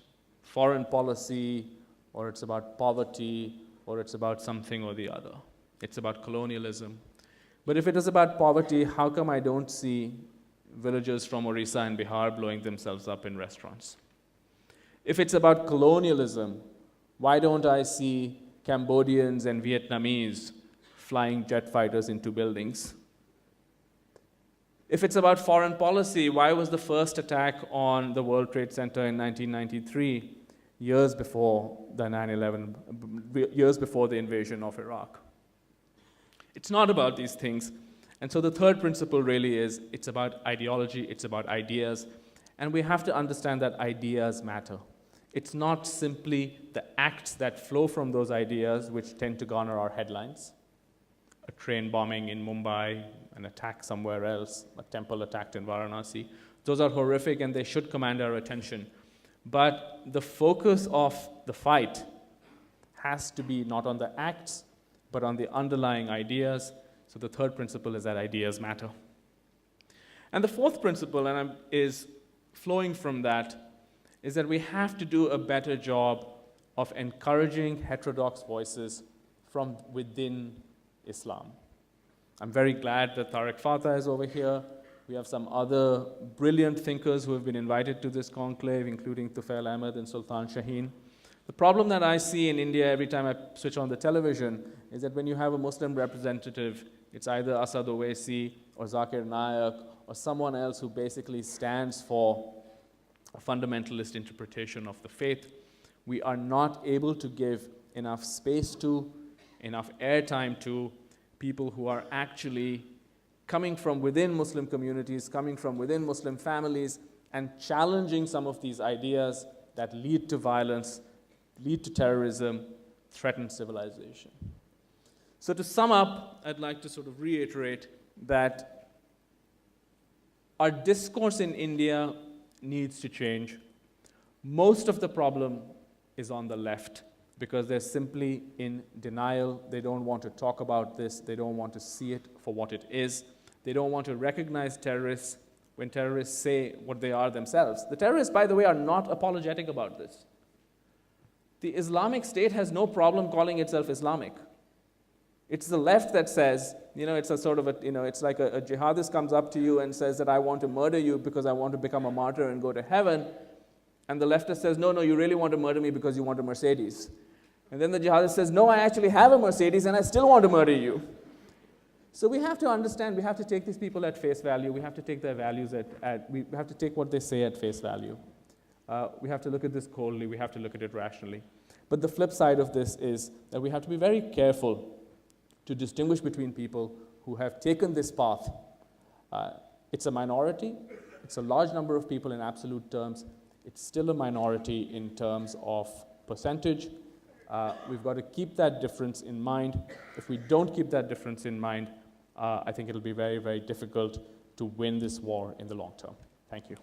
foreign policy, or it's about poverty, or it's about something or the other. It's about colonialism. But if it is about poverty, how come I don't see villagers from Orissa and Bihar blowing themselves up in restaurants? If it's about colonialism, why don't I see Cambodians and Vietnamese flying jet fighters into buildings? If it's about foreign policy, why was the first attack on the World Trade Center in 1993, years before the 9/11, years before the invasion of Iraq? It's not about these things. And so the third principle really is, it's about ideology, it's about ideas, and we have to understand that ideas matter. It's not simply the acts that flow from those ideas which tend to garner our headlines. A train bombing in Mumbai, an attack somewhere else, a temple attacked in Varanasi. Those are horrific and they should command our attention. But the focus of the fight has to be not on the acts, but on the underlying ideas. So the third principle is that ideas matter. And the fourth principle, is flowing from that, is that we have to do a better job of encouraging heterodox voices from within Islam. I'm very glad that Tariq Fatah is over here. We have some other brilliant thinkers who have been invited to this conclave, including Tufail Ahmed and Sultan Shaheen. The problem that I see in India every time I switch on the television is that when you have a Muslim representative, it's either Asad Owaisi or Zakir Naik or someone else who basically stands for a fundamentalist interpretation of the faith. We are not able to give enough space to, enough airtime to people who are actually coming from within Muslim communities, coming from within Muslim families, and challenging some of these ideas that lead to violence, lead to terrorism, threaten civilization. So to sum up, I'd like to sort of reiterate that our discourse in India needs to change. Most of the problem is on the left because they're simply in denial. They don't want to talk about this. They don't want to see it for what it is. They don't want to recognize terrorists when terrorists say what they are themselves. The terrorists, by the way, are not apologetic about this. The Islamic State has no problem calling itself Islamic. It's the left that says, it's a sort of it's like a jihadist comes up to you and says that I want to murder you because I want to become a martyr and go to heaven. And the leftist says, no, you really want to murder me because you want a Mercedes. And then the jihadist says, no, I actually have a Mercedes and I still want to murder you. So we have to understand, we have to take these people at face value. We have to take their values we have to take what they say at face value. We have to look at this coldly. We have to look at it rationally. But the flip side of this is that we have to be very careful to distinguish between people who have taken this path. It's a minority. It's a large number of people in absolute terms. It's still a minority in terms of percentage. We've got to keep that difference in mind. If we don't keep that difference in mind, I think it'll be very, very difficult to win this war in the long term. Thank you.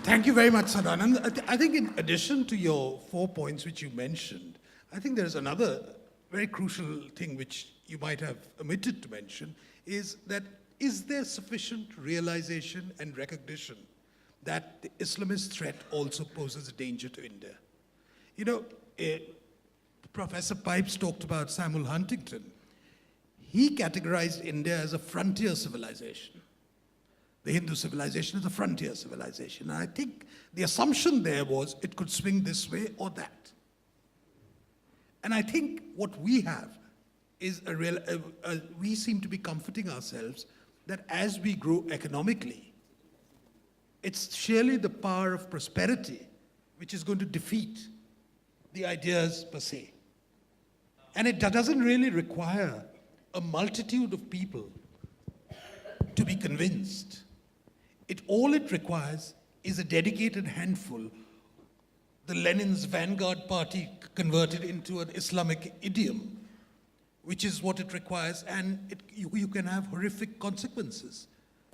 Thank you very much, Sadanand. I think in addition to your 4 points which you mentioned, I think there's another very crucial thing which you might have omitted to mention, is that is there sufficient realization and recognition that the Islamist threat also poses a danger to India? Professor Pipes talked about Samuel Huntington. He categorized India as a frontier civilization. The Hindu civilization is a frontier civilization. And I think the assumption there was it could swing this way or that. And I think what we have is we seem to be comforting ourselves that as we grow economically, it's surely the power of prosperity which is going to defeat the ideas per se. And it doesn't really require a multitude of people to be convinced. All it requires is a dedicated handful, the Lenin's Vanguard Party converted into an Islamic idiom, which is what it requires, and you can have horrific consequences.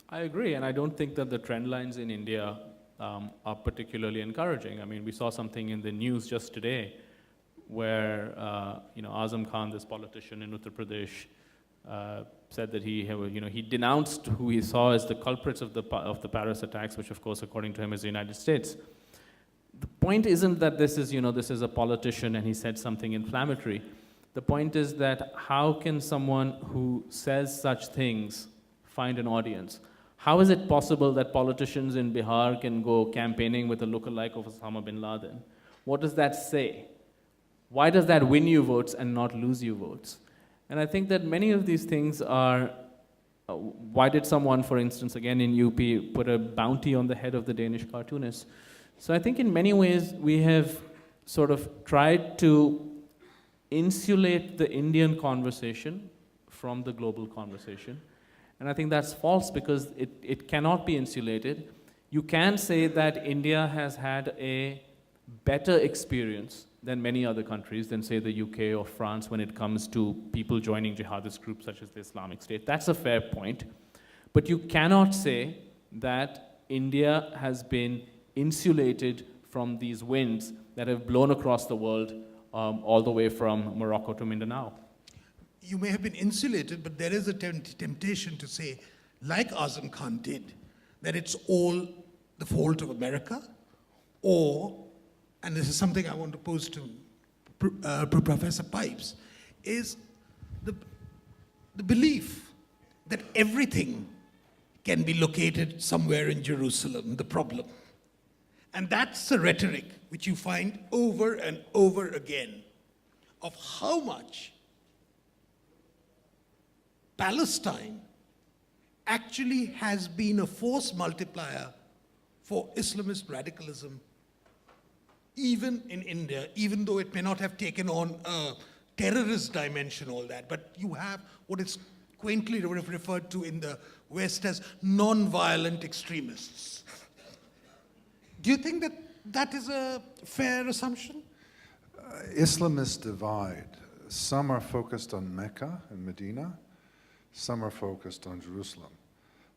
I agree, and I don't think that the trend lines in India are particularly encouraging. I mean, we saw something in the news just today where Azam Khan, this politician in Uttar Pradesh, said that he denounced who he saw as the culprits of the Paris attacks, which of course, according to him, is the United States. The point isn't that this is a politician and he said something inflammatory. The point is that how can someone who says such things find an audience? How is it possible that politicians in Bihar can go campaigning with a lookalike of Osama bin Laden? What does that say? Why does that win you votes and not lose you votes? And I think that many of these things are, why did someone, for instance, again in UP, put a bounty on the head of the Danish cartoonist? So I think in many ways we have sort of tried to insulate the Indian conversation from the global conversation. And I think that's false because it cannot be insulated. You can say that India has had a better experience than many other countries, than say the UK or France when it comes to people joining jihadist groups such as the Islamic State. That's a fair point. But you cannot say that India has been insulated from these winds that have blown across the world all the way from Morocco to Mindanao. You may have been insulated, but there is a temptation to say, like Azam Khan did, that it's all the fault of America, or, and this is something I want to pose to Professor Pipes, is the belief that everything can be located somewhere in Jerusalem, the problem. And that's the rhetoric which you find over and over again of how much Palestine actually has been a force multiplier for Islamist radicalism, even in India, even though it may not have taken on a terrorist dimension, all that, but you have what is quaintly referred to in the West as non-violent extremists. Do you think that that is a fair assumption? Islamists divide. Some are focused on Mecca and Medina. Some are focused on Jerusalem.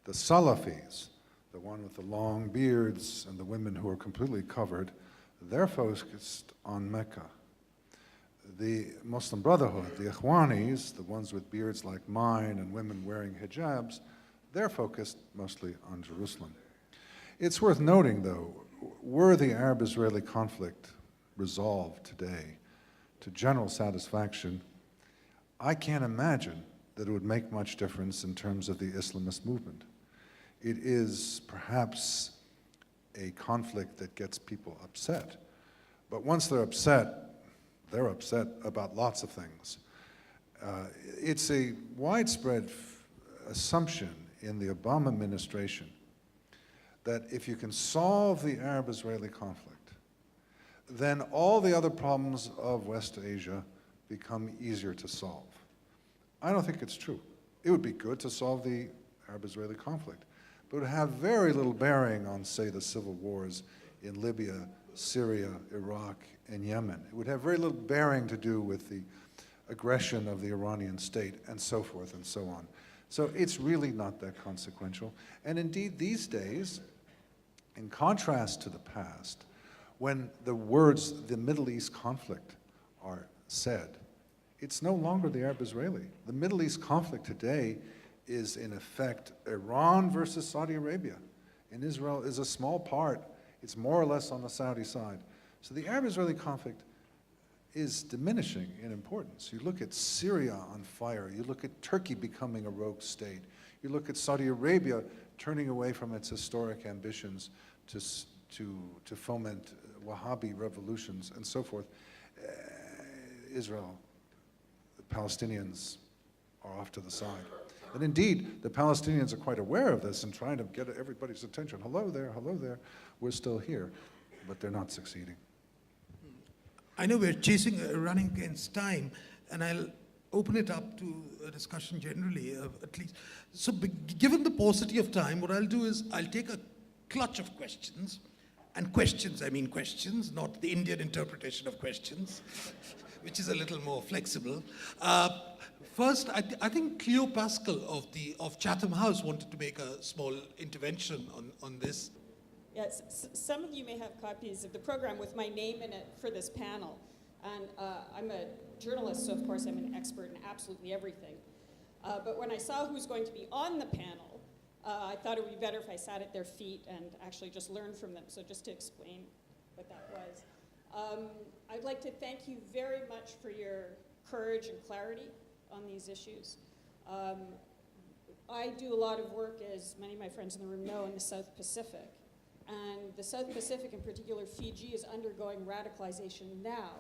The Salafis, the one with the long beards and the women who are completely covered, they're focused on Mecca. The Muslim Brotherhood, the Ikhwanis, the ones with beards like mine and women wearing hijabs, they're focused mostly on Jerusalem. It's worth noting, though, were the Arab-Israeli conflict resolved today to general satisfaction, I can't imagine that it would make much difference in terms of the Islamist movement. It is perhaps a conflict that gets people upset, but once they're upset about lots of things. It's a widespread assumption in the Obama administration that if you can solve the Arab-Israeli conflict, then all the other problems of West Asia become easier to solve. I don't think it's true. It would be good to solve the Arab-Israeli conflict, but it would have very little bearing on, say, the civil wars in Libya, Syria, Iraq, and Yemen. It would have very little bearing to do with the aggression of the Iranian state, and so forth and so on. So it's really not that consequential. And indeed, these days, in contrast to the past, when the words the Middle East conflict are said, it's no longer the Arab-Israeli. The Middle East conflict today is, in effect, Iran versus Saudi Arabia. And Israel is a small part. It's more or less on the Saudi side. So the Arab-Israeli conflict is diminishing in importance. You look at Syria on fire. You look at Turkey becoming a rogue state. You look at Saudi Arabia turning away from its historic ambitions to foment Wahhabi revolutions and so forth. Israel, the Palestinians are off to the side. And indeed, the Palestinians are quite aware of this and trying to get everybody's attention. Hello there, we're still here, but they're not succeeding. I know we're running against time, and I'll open it up to a discussion generally, at least. So given the paucity of time, what I'll do is I'll take a clutch of questions, and questions, I mean questions, not the Indian interpretation of questions, which is a little more flexible. First, I think Cleo Pascal of Chatham House wanted to make a small intervention on this. Yes, some of you may have copies of the program with my name in it for this panel. And I'm a journalist, so of course I'm an expert in absolutely everything. But when I saw who was going to be on the panel, I thought it would be better if I sat at their feet and actually just learned from them. So just to explain what that was. I'd like to thank you very much for your courage and clarity on these issues. I do a lot of work, as many of my friends in the room know, in the South Pacific. And the South Pacific, in particular Fiji, is undergoing radicalization now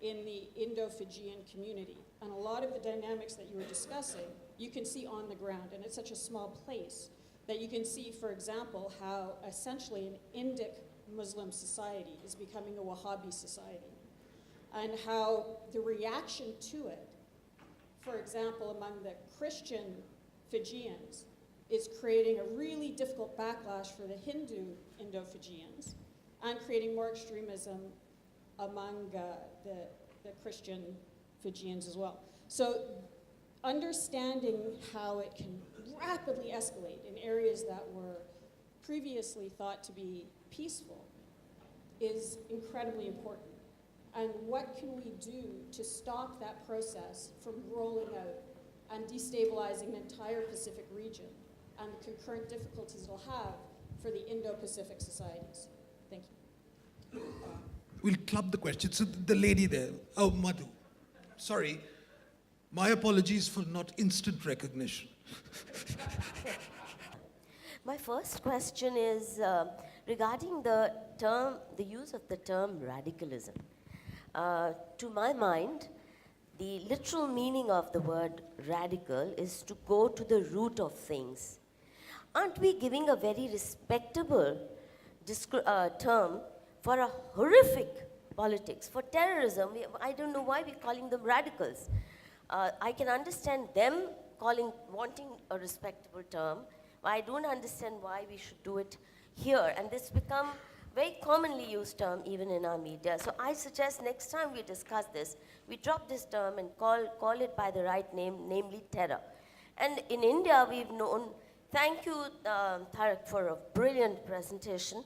in the Indo-Fijian community. And a lot of the dynamics that you were discussing, you can see on the ground. And it's such a small place that you can see, for example, how essentially an Indic Muslim society is becoming a Wahhabi society. And how the reaction to it, for example, among the Christian Fijians, is creating a really difficult backlash for the Hindu Indo-Fijians and creating more extremism among the Christian Fijians as well. So understanding how it can rapidly escalate in areas that were previously thought to be peaceful is incredibly important. And what can we do to stop that process from rolling out and destabilizing the entire Pacific region and the concurrent difficulties it'll have for the Indo-Pacific societies? Thank you. We'll club the question. So the lady there, oh, Madhu, sorry. My apologies for not instant recognition. My first question is regarding the use of the term radicalism. To my mind, the literal meaning of the word radical is to go to the root of things. Aren't we giving a very respectable term for a horrific politics, for terrorism? I don't know why we're calling them radicals. I can understand them wanting a respectable term, but I don't understand why we should do it here. And this become very commonly used term even in our media. So I suggest next time we discuss this, we drop this term and call it by the right name, namely terror. And in India, we've known Thank you, Tariq, for a brilliant presentation.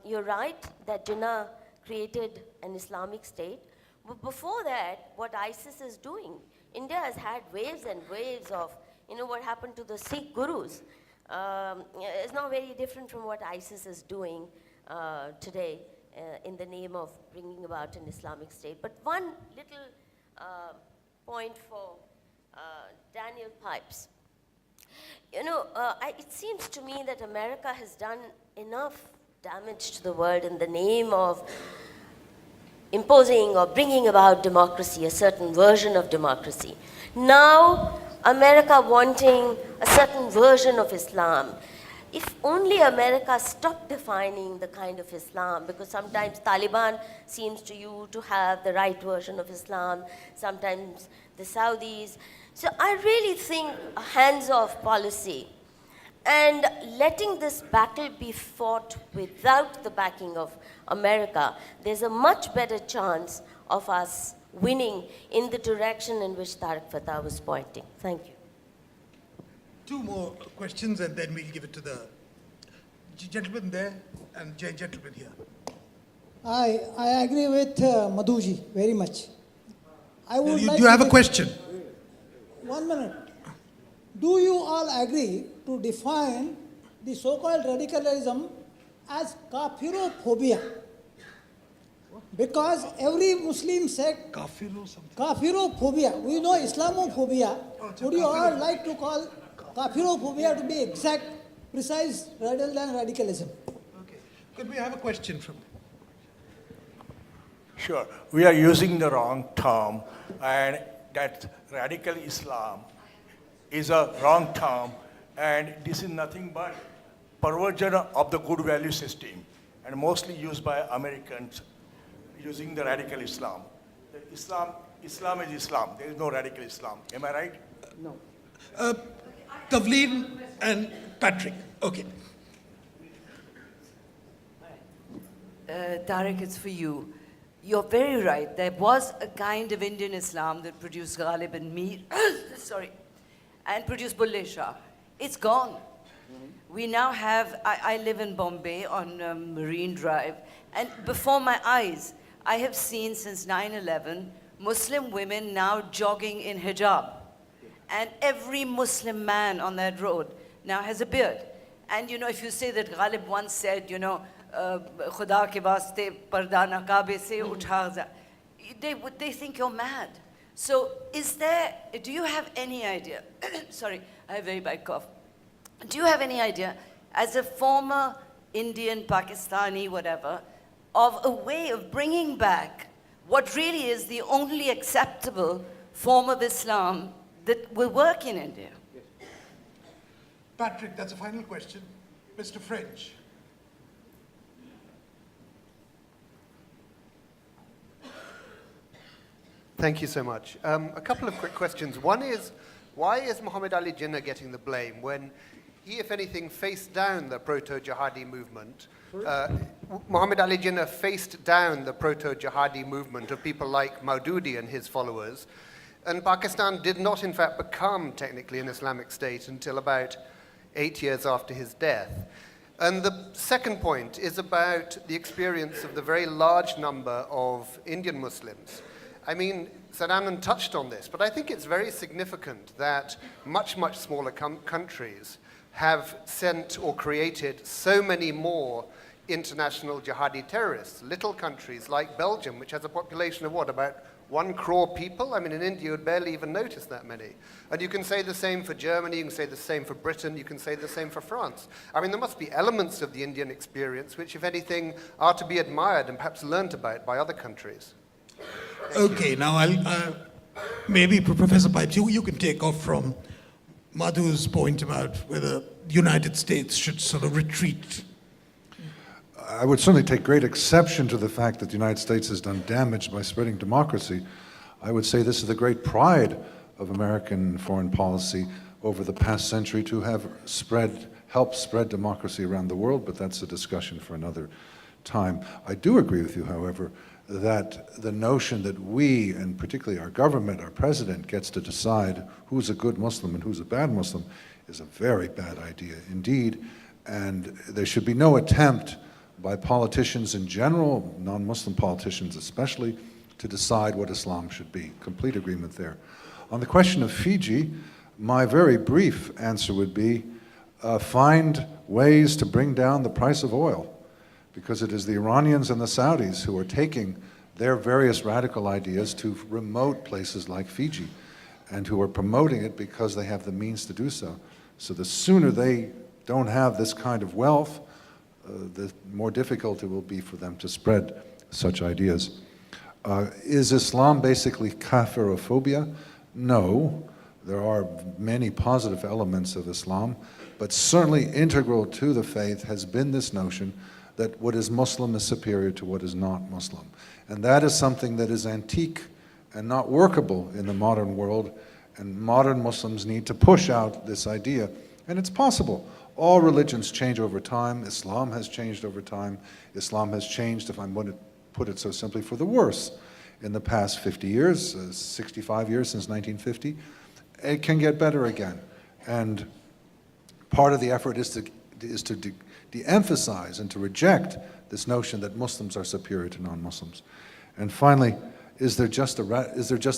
You're right that Jinnah created an Islamic state. But before that, what ISIS is doing, India has had waves and waves of, what happened to the Sikh gurus. It's not very different from what ISIS is doing today in the name of bringing about an Islamic state. But one little point for Daniel Pipes. It seems to me that America has done enough damage to the world in the name of imposing or bringing about democracy, a certain version of democracy. Now, America wanting a certain version of Islam. If only America stopped defining the kind of Islam, because sometimes Taliban seems to you to have the right version of Islam, sometimes the Saudis. So I really think a hands-off policy and letting this battle be fought without the backing of America, there's a much better chance of us winning in the direction in which Tariq Fatah was pointing. Thank you. Two more questions and then we'll give it to the gentleman there and gentleman here. I agree with Madhuji very much. I would Do like you to have a make- question? 1 minute. Do you all agree to define the so-called radicalism as kafirophobia? Because every Muslim sect, Kafir or something? kafirophobia, we know Islamophobia. Would you all like to call kafirophobia to be exact, precise, rather than radicalism? Okay. Could we have a question from? Sure. We are using the wrong term, and that radical Islam is a wrong term, and this is nothing but perversion of the good value system, and mostly used by Americans using the radical Islam. Islam is Islam. There is no radical Islam. Am I right? No. Tavleen and Patrick. Okay. Tariq, it's for you. You're very right. There was a kind of Indian Islam that produced Ghalib and Mir, sorry, and produced Bulle Shah. It's gone. We now have, I live in Bombay on Marine Drive, and before my eyes, I have seen since 9/11 Muslim women now jogging in hijab. And every Muslim man on that road now has a beard. And if you say that Ghalib once said, Khuda ke vaste parda na Kaabe se utha za, they think you're mad. So do you have any idea, sorry, I have a very bad cough. Do you have any idea, as a former Indian, Pakistani, whatever, of a way of bringing back what really is the only acceptable form of Islam that will work in India? Patrick, that's a final question. Mr. French. Thank you so much. A couple of quick questions. One is, why is Muhammad Ali Jinnah getting the blame when he, if anything, faced down the proto-jihadi movement? Muhammad Ali Jinnah faced down the proto-jihadi movement of people like Maududi and his followers. And Pakistan did not, in fact, become technically an Islamic state until about 8 years after his death. And the second point is about the experience of the very large number of Indian Muslims. I mean, Sadanand touched on this, but I think it's very significant that much, much smaller countries have sent or created so many more international jihadi terrorists. Little countries like Belgium, which has a population of what, about 1 crore people? I mean, in India, you would barely even notice that many. And you can say the same for Germany, you can say the same for Britain, you can say the same for France. I mean, there must be elements of the Indian experience which, if anything, are to be admired and perhaps learnt about by other countries. Okay, now I'll maybe Professor Pipes, you can take off from Madhu's point about whether the United States should sort of retreat. I would certainly take great exception to the fact that the United States has done damage by spreading democracy. I would say this is the great pride of American foreign policy over the past century to have helped spread democracy around the world, but that's a discussion for another time. I do agree with you, however, that the notion that we, and particularly our government, our president, gets to decide who's a good Muslim and who's a bad Muslim is a very bad idea indeed, and there should be no attempt by politicians in general, non-Muslim politicians especially, to decide what Islam should be. Complete agreement there. On the question of Fiji, my very brief answer would be find ways to bring down the price of oil, because it is the Iranians and the Saudis who are taking their various radical ideas to remote places like Fiji, and who are promoting it because they have the means to do so. So the sooner they don't have this kind of wealth, the more difficult it will be for them to spread such ideas. Is Islam basically kafirophobia? No. There are many positive elements of Islam, but certainly integral to the faith has been this notion that what is Muslim is superior to what is not Muslim. And that is something that is antique and not workable in the modern world, and modern Muslims need to push out this idea. And it's possible. All religions change over time. Islam has changed over time. Islam has changed, if I'm going to put it so simply, for the worse in the past 50 years, 65 years since 1950. It can get better again. And part of the effort is to de-emphasize and to reject this notion that Muslims are superior to non-Muslims. And finally, is there just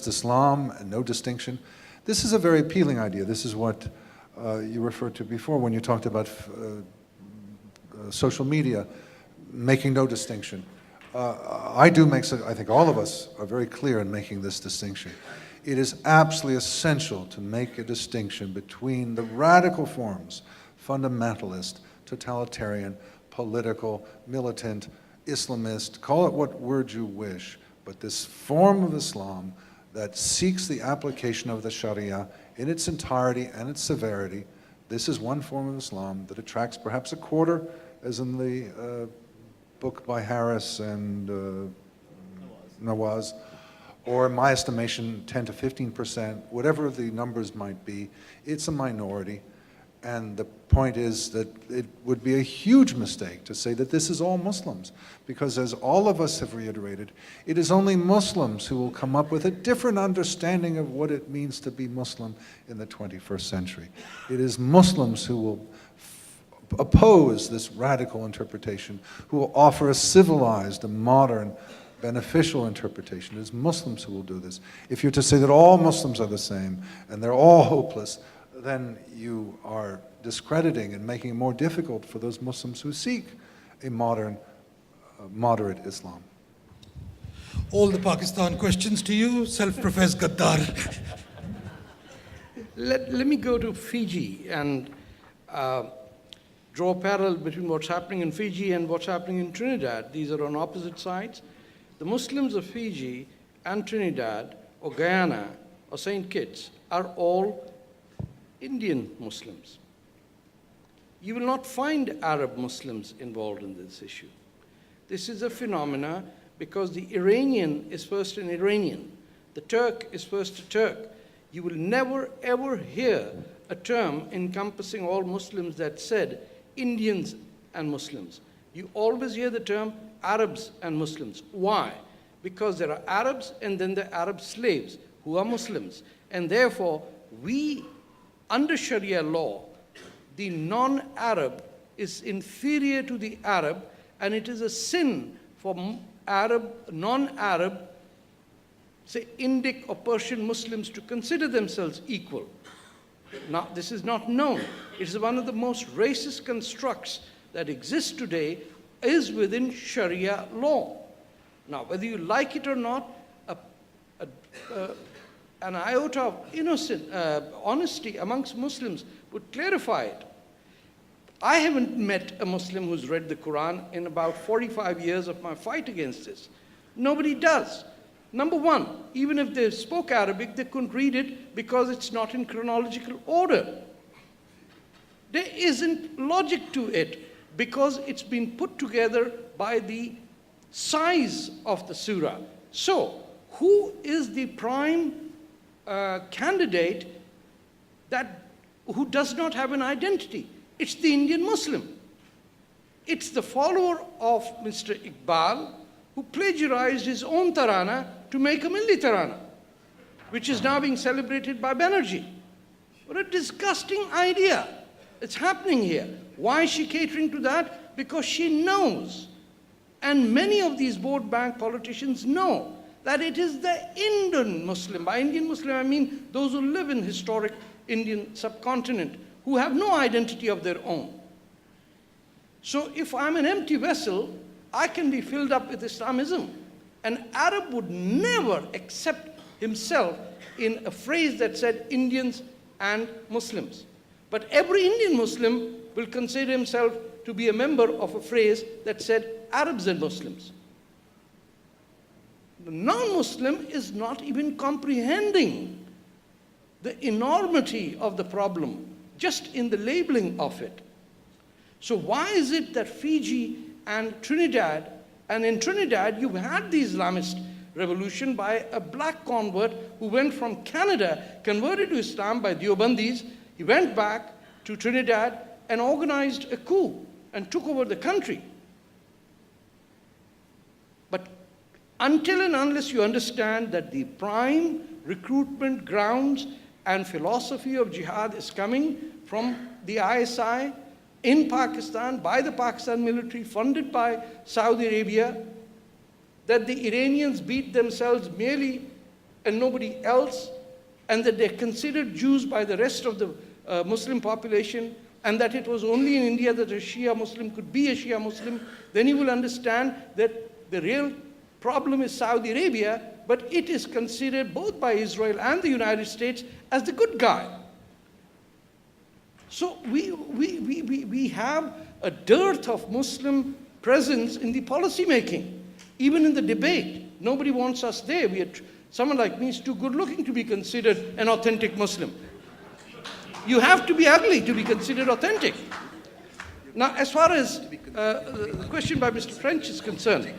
Islam and no distinction? This is a very appealing idea. This is what you referred to before when you talked about social media, making no distinction. I think all of us are very clear in making this distinction. It is absolutely essential to make a distinction between the radical forms, fundamentalist, totalitarian, political, militant, Islamist, call it what word you wish, but this form of Islam that seeks the application of the Sharia in its entirety and its severity, this is one form of Islam that attracts perhaps a quarter, as in the book by Harris and Nawaz, or in my estimation, 10 to 15%, whatever the numbers might be, it's a minority. And the point is that it would be a huge mistake to say that this is all Muslims, because as all of us have reiterated, it is only Muslims who will come up with a different understanding of what it means to be Muslim in the 21st century. It is Muslims who will oppose this radical interpretation, who will offer a civilized, a modern, beneficial interpretation. It is Muslims who will do this. If you're to say that all Muslims are the same and they're all hopeless, then you are discrediting and making it more difficult for those Muslims who seek a modern, moderate Islam. All the Pakistan questions to you, self-professed Gaddar. Let me go to Fiji and draw a parallel between what's happening in Fiji and what's happening in Trinidad. These are on opposite sides. The Muslims of Fiji and Trinidad, or Guyana, or St. Kitts are all Indian Muslims. You will not find Arab Muslims involved in this issue. This is a phenomena because the Iranian is first an Iranian. The Turk is first a Turk. You will never ever hear a term encompassing all Muslims that said Indians and Muslims. You always hear the term Arabs and Muslims. Why? Because there are Arabs and then there are Arab slaves who are Muslims. And therefore, under Sharia law, the non-Arab is inferior to the Arab, and it is a sin for non-Arab, say Indic or Persian Muslims to consider themselves equal. Now, this is not known. It is one of the most racist constructs that exists today is within Sharia law. Now, whether you like it or not, an iota of honesty amongst Muslims would clarify it. I haven't met a Muslim who's read the Quran in about 45 years of my fight against this. Nobody does. Number one, even if they spoke Arabic, they couldn't read it because it's not in chronological order. There isn't logic to it because it's been put together by the size of the surah. So, who is the prime candidate who does not have an identity? It's the Indian Muslim. It's the follower of Mr. Iqbal, who plagiarized his own tarana to make a Milli tarana, which is now being celebrated by Banerjee. What a disgusting idea. It's happening here. Why is she catering to that? Because she knows, and many of these vote bank politicians know, that it is the Indian Muslim. By Indian Muslim, I mean those who live in historic Indian subcontinent, who have no identity of their own. So if I'm an empty vessel, I can be filled up with Islamism. An Arab would never accept himself in a phrase that said Indians and Muslims. But every Indian Muslim will consider himself to be a member of a phrase that said Arabs and Muslims. The non-Muslim is not even comprehending the enormity of the problem just in the labeling of it. So why is it that Fiji and Trinidad, and in Trinidad you've had the Islamist revolution by a black convert who went from Canada, converted to Islam by Deobandis. He went back to Trinidad and organized a coup and took over the country. But until and unless you understand that the prime recruitment grounds and philosophy of jihad is coming from the ISI in Pakistan, by the Pakistan military, funded by Saudi Arabia, that the Iranians beat themselves merely and nobody else, and that they're considered Jews by the rest of the Muslim population, and that it was only in India that a Shia Muslim could be a Shia Muslim, then you will understand that the real problem is Saudi Arabia, but it is considered both by Israel and the United States as the good guy. So we have a dearth of Muslim presence in the policy making, even in the debate. Nobody wants us there. Someone like me is too good looking to be considered an authentic Muslim. You have to be ugly to be considered authentic. Now, as far as the question by Mr. French is concerned,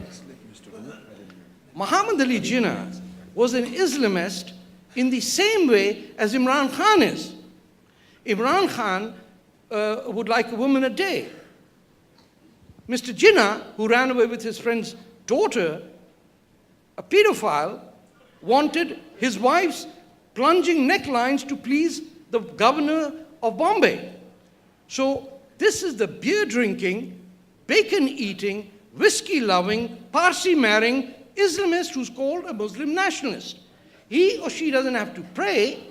Muhammad Ali Jinnah was an Islamist in the same way as Imran Khan is. Imran Khan would like a woman a day. Mr. Jinnah, who ran away with his friend's daughter, a pedophile, wanted his wife's plunging necklines to please the governor of Bombay. So this is the beer drinking, bacon eating, whiskey loving, Parsi marrying Islamist who's called a Muslim nationalist. He or she doesn't have to pray.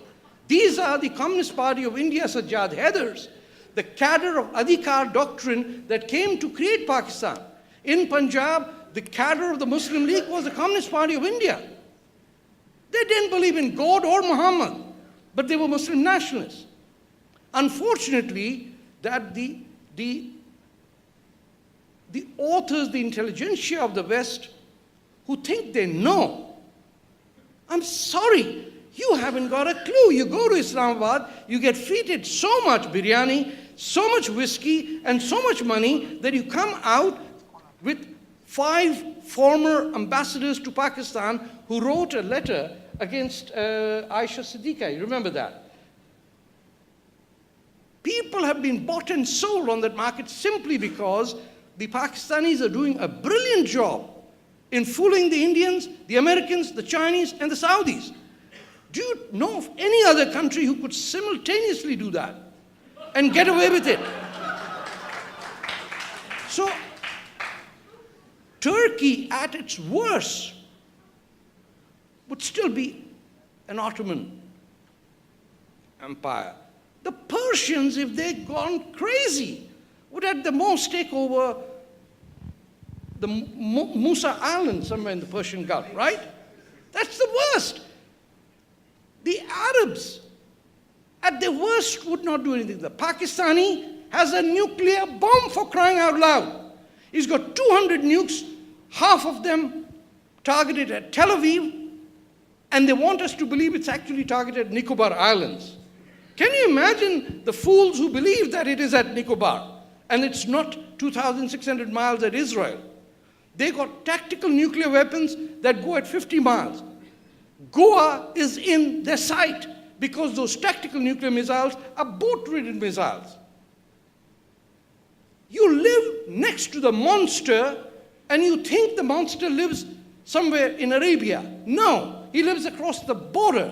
These are the Communist Party of India, Sajjad Haidars, the cadre of Adhikar doctrine that came to create Pakistan. In Punjab, the cadre of the Muslim League was the Communist Party of India. They didn't believe in God or Muhammad, but they were Muslim nationalists. Unfortunately, that the authors, the intelligentsia of the West, who think they know, I'm sorry, you haven't got a clue. You go to Islamabad, you get feted so much biryani, so much whiskey, and so much money that you come out with 5 former ambassadors to Pakistan who wrote a letter against Aisha Siddiqui. You remember that? People have been bought and sold on that market simply because the Pakistanis are doing a brilliant job in fooling the Indians, the Americans, the Chinese, and the Saudis. Do you know of any other country who could simultaneously do that and get away with it? So, Turkey at its worst would still be an Ottoman empire. The Persians, if they'd gone crazy, would at the most take over the Musa Island somewhere in the Persian Gulf, right? That's the worst. The Arabs, at their worst, would not do anything. The Pakistani has a nuclear bomb, for crying out loud. He's got 200 nukes, half of them targeted at Tel Aviv, and they want us to believe it's actually targeted at Nicobar Islands. Can you imagine the fools who believe that it is at Nicobar and it's not 2,600 miles at Israel? They got tactical nuclear weapons that go at 50 miles. Goa is in their sight because those tactical nuclear missiles are boat-ridden missiles. You live next to the monster And you think the monster lives somewhere in Arabia. No, he lives across the border.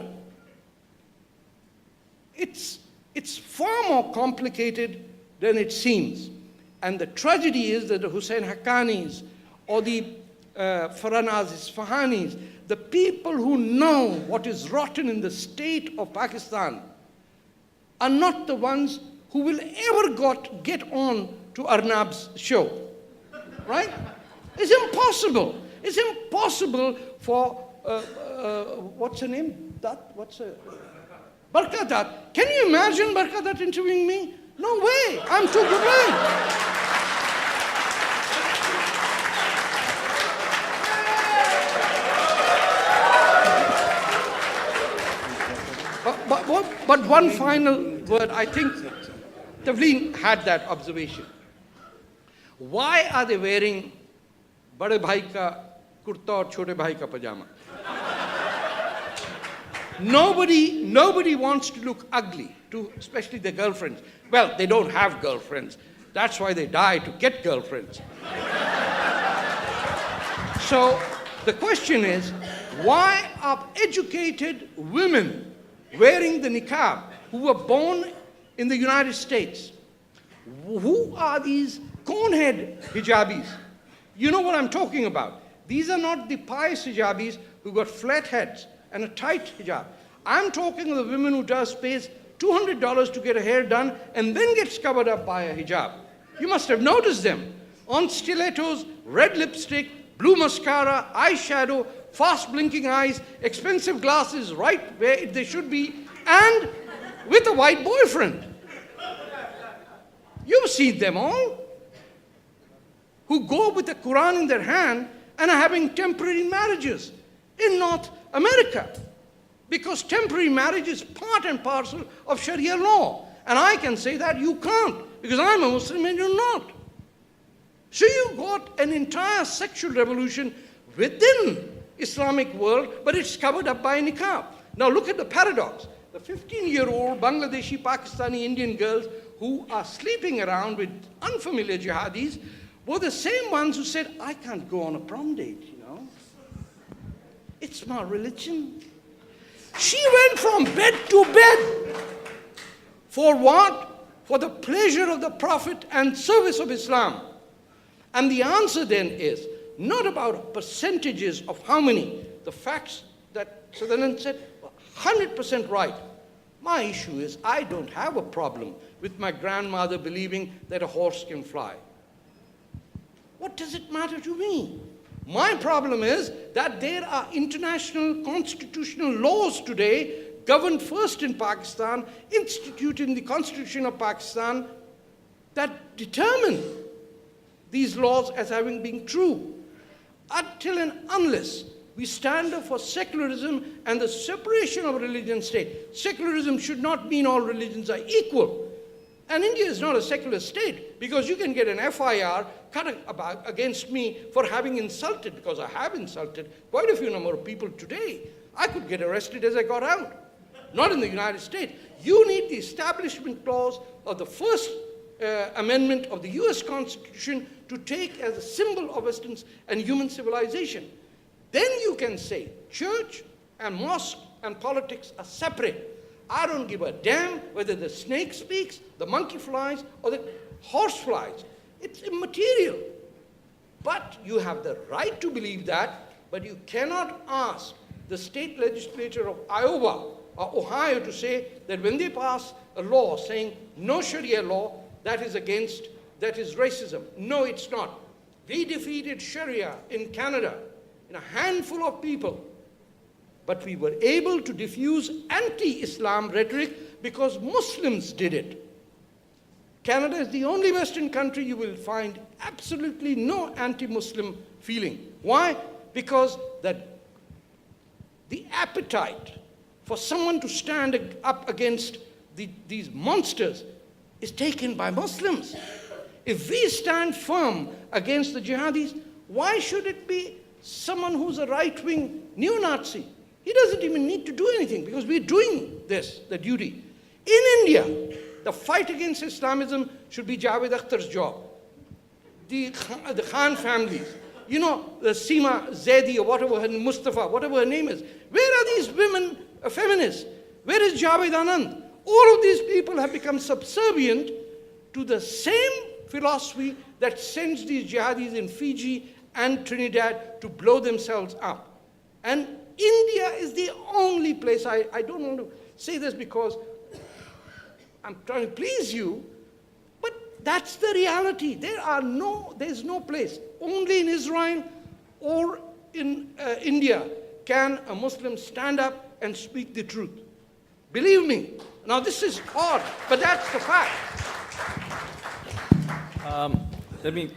It's far more complicated than it seems. And the tragedy is that the Hussein Haqqanis or the Farhanaz Isfahanis, the people who know what is rotten in the state of Pakistan, are not the ones who will ever get on to Arnab's show. Right? It's impossible. It's impossible for, what's her name? Barkadat. Can you imagine Barkadat interviewing me? No way. I'm too good looking. But one final word. I think Tavleen had that observation. Why are they wearing bade bhai ka kurta or chote bhai ka pajama? Nobody wants to look ugly, especially their girlfriends. Well, they don't have girlfriends. That's why they die, to get girlfriends. So the question is, why are educated women wearing the niqab who were born in the United States? Who are these conehead hijabis? You know what I'm talking about. These are not the pious hijabis who got flat heads and a tight hijab. I'm talking of the women who pays $200 to get a hair done and then gets covered up by a hijab. You must have noticed them. On stilettos, red lipstick, blue mascara, eyeshadow, fast blinking eyes, expensive glasses right where they should be, and with a white boyfriend. You've seen them all. Who go with the Quran in their hand and are having temporary marriages in North America. Because temporary marriage is part and parcel of Sharia law. And I can say that you can't, because I'm a Muslim and you're not. So you got an entire sexual revolution within Islamic world, but it's covered up by niqab. Now look at the paradox. The 15-year-old Bangladeshi, Pakistani, Indian girls who are sleeping around with unfamiliar jihadis were the same ones who said, I can't go on a prom date, you know. It's my religion. She went from bed to bed. For what? For the pleasure of the Prophet and service of Islam. And the answer then is not about percentages of how many. The facts that Sutherland said were 100% right. My issue is I don't have a problem with my grandmother believing that a horse can fly. What does it matter to me? My problem is that there are international constitutional laws today, governed first in Pakistan, instituted in the Constitution of Pakistan, that determine these laws as having been true. Until and unless we stand up for secularism and the separation of religion and state. Secularism should not mean all religions are equal. And India is not a secular state, because you can get an FIR cut against me for having insulted, because I have insulted quite a few number of people today. I could get arrested as I got out. Not in the United States. You need the establishment clause of the first amendment of the US Constitution to take as a symbol of Western and human civilization. Then you can say church and mosque and politics are separate. I don't give a damn whether the snake speaks, the monkey flies, or the horse flies. It's immaterial. But you have the right to believe that, but you cannot ask the state legislature of Iowa or Ohio to say that when they pass a law saying no Sharia law, that is racism. No, it's not. We defeated Sharia in Canada in a handful of people. But we were able to diffuse anti-Islam rhetoric because Muslims did it. Canada is the only Western country you will find absolutely no anti-Muslim feeling. Why? Because the appetite for someone to stand up against these monsters is taken by Muslims. If we stand firm against the jihadis, why should it be someone who's a right-wing neo-Nazi? He doesn't even need to do anything, because we're doing this, the duty. In India, the fight against Islamism should be Javed Akhtar's job. The Khan families. you know, Seema Zaidi or whatever her Mustafa, whatever her name is. Where are these women feminists? Where is Javed Anand? All of these people have become subservient to the same philosophy that sends these jihadis in Fiji and Trinidad to blow themselves up. And India is the only place, I don't want to say this because I'm trying to please you, but that's the reality. There's no place. Only in Israel or in India can a Muslim stand up and speak the truth. Believe me. Now this is odd, but that's the fact. Let me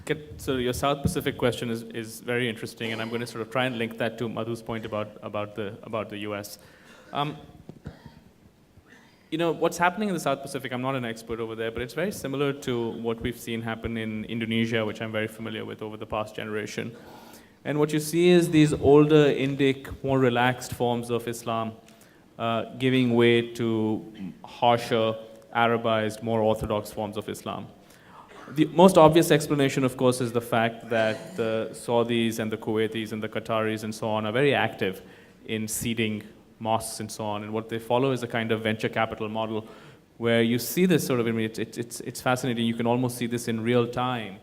get, so your South Pacific question is very interesting, and I'm going to sort of try and link that to Madhu's point about the US. You know, what's happening in the South Pacific, I'm not an expert over there, but it's very similar to what we've seen happen in Indonesia, which I'm very familiar with over the past generation. And what you see is these older Indic, more relaxed forms of Islam giving way to harsher, Arabized, more orthodox forms of Islam. The most obvious explanation, of course, is the fact that the Saudis and the Kuwaitis and the Qataris and so on are very active in seeding mosques and so on. And what they follow is a kind of venture capital model where you see this sort of, I mean, it's fascinating. You can almost see this in real time,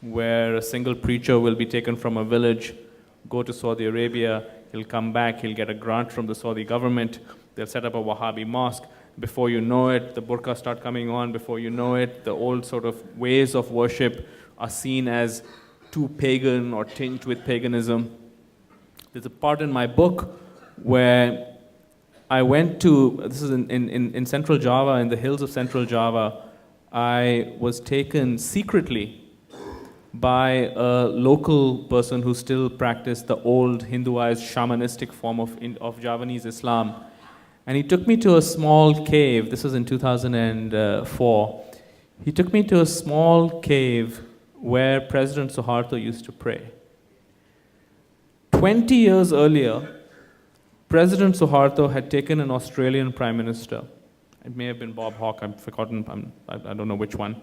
where a single preacher will be taken from a village, go to Saudi Arabia, he'll come back, he'll get a grant from the Saudi government, they'll set up a Wahhabi mosque. Before you know it, the burqa start coming on. Before you know it, the old sort of ways of worship are seen as too pagan or tinged with paganism. There's a part in my book where I went to, this is in Central Java, in the hills of Central Java. I was taken secretly by a local person who still practiced the old Hinduized shamanistic form of Javanese Islam. And he took me to a small cave. This was in 2004. He took me to a small cave where President Suharto used to pray. 20 years earlier, President Suharto had taken an Australian Prime Minister. It may have been Bob Hawke, I've forgotten, I don't know which one.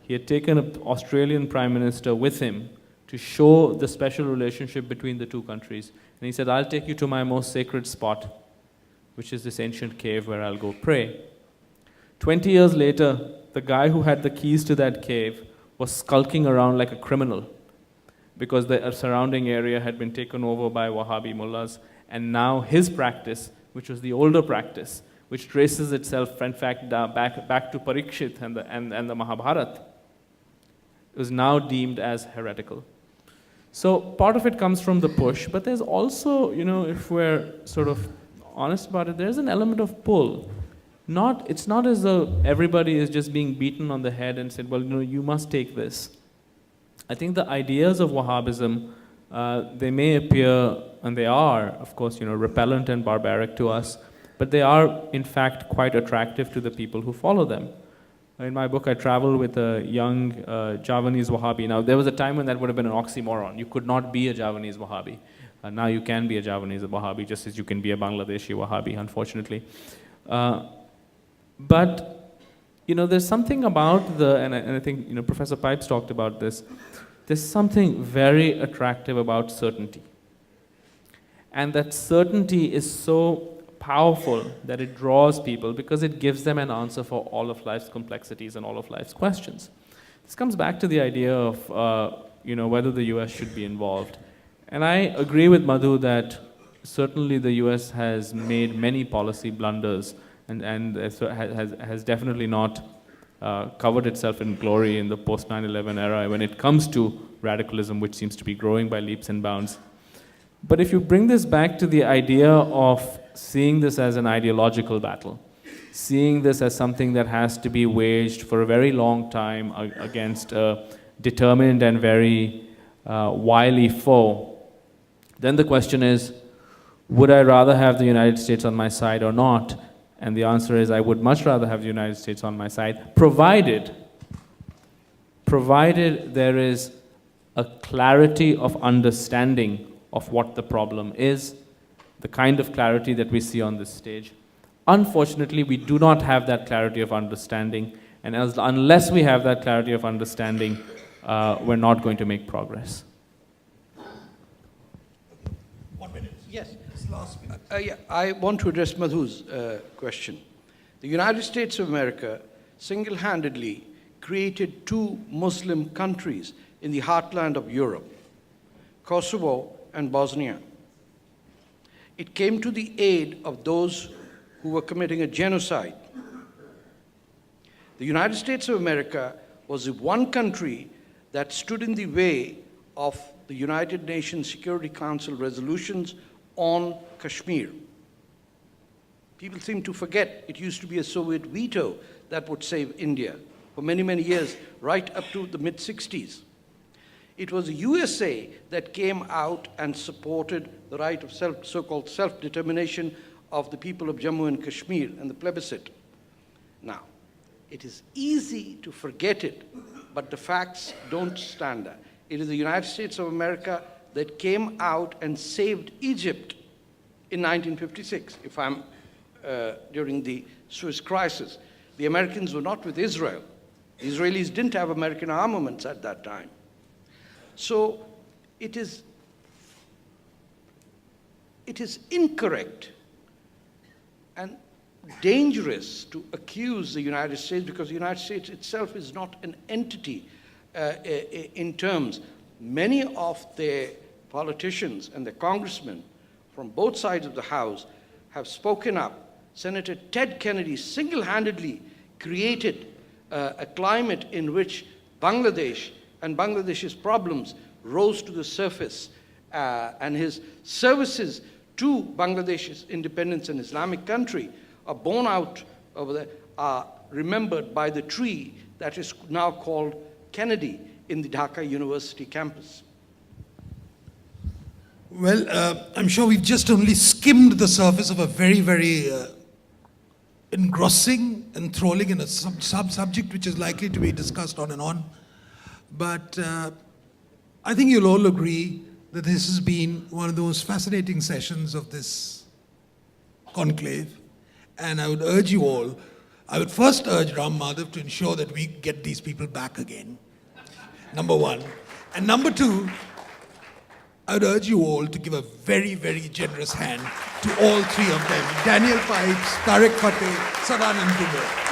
He had taken an Australian Prime Minister with him to show the special relationship between the two countries. And he said, I'll take you to my most sacred spot, which is this ancient cave where I'll go pray. 20 years later, the guy who had the keys to that cave was skulking around like a criminal because the surrounding area had been taken over by Wahhabi mullahs, and now his practice, which was the older practice, which traces itself, in fact, back to Parikshit and the Mahabharata, was now deemed as heretical. So part of it comes from the push, but there's also, you know, if we're sort of honest about it, there's an element of pull. It's not as though everybody is just being beaten on the head and said, well, you know, you must take this. I think the ideas of Wahhabism, they may appear, and they are, of course, you know, repellent and barbaric to us, but they are, in fact, quite attractive to the people who follow them. In my book, I travel with a young Javanese Wahhabi. Now, there was a time when that would have been an oxymoron. You could not be a Javanese Wahhabi. Now you can be a Javanese Wahhabi, just as you can be a Bangladeshi Wahhabi, unfortunately. But, you know, there's something about and I think, you know, Professor Pipes talked about this. There's something very attractive about certainty. And that certainty is so powerful that it draws people because it gives them an answer for all of life's complexities and all of life's questions. This comes back to the idea of, you know, whether the US should be involved. And I agree with Madhu that certainly the US has made many policy blunders and has definitely not covered itself in glory in the post 9/11 era when it comes to radicalism, which seems to be growing by leaps and bounds. But if you bring this back to the idea of seeing this as an ideological battle, seeing this as something that has to be waged for a very long time against a determined and very wily foe, then the question is, would I rather have the United States on my side or not? And the answer is, I would much rather have the United States on my side, provided there is a clarity of understanding of what the problem is, the kind of clarity that we see on this stage. Unfortunately, we do not have that clarity of understanding, and unless we have that clarity of understanding, we're not going to make progress. last minute. Yeah, I want to address Madhu's question. The United States of America single-handedly created two Muslim countries in the heartland of Europe, Kosovo and Bosnia. It came to the aid of those who were committing a genocide. The United States of America was the one country that stood in the way of the United Nations Security Council resolutions on Kashmir. People seem to forget it used to be a Soviet veto that would save India for many, many years, right up to the mid-60s. It was the USA that came out and supported the right of so-called self-determination of the people of Jammu and Kashmir and the plebiscite. Now, it is easy to forget it, but the facts don't stand that. It is the United States of America that came out and saved Egypt in 1956, during the Suez Crisis. The Americans were not with Israel. The Israelis didn't have American armaments at that time. So it is incorrect and dangerous to accuse the United States, because the United States itself is not an entity in terms. Many of their politicians and the congressmen from both sides of the House have spoken up. Senator Ted Kennedy single-handedly created a climate in which Bangladesh and Bangladesh's problems rose to the surface, and his services to Bangladesh's independence and Islamic country are borne out over there, are remembered by the tree that is now called Kennedy in the Dhaka University campus. Well, I'm sure we've just only skimmed the surface of a very, very engrossing, enthralling, and a subject which is likely to be discussed on and on. But I think you'll all agree that this has been one of the most fascinating sessions of this conclave. And I would urge you all, I would first urge Ram Madhav to ensure that we get these people back again, number one. And number two, I would urge you all to give a very, very generous hand to all three of them, Daniel Pipes, Tariq Fateh, Sadanand Dubey.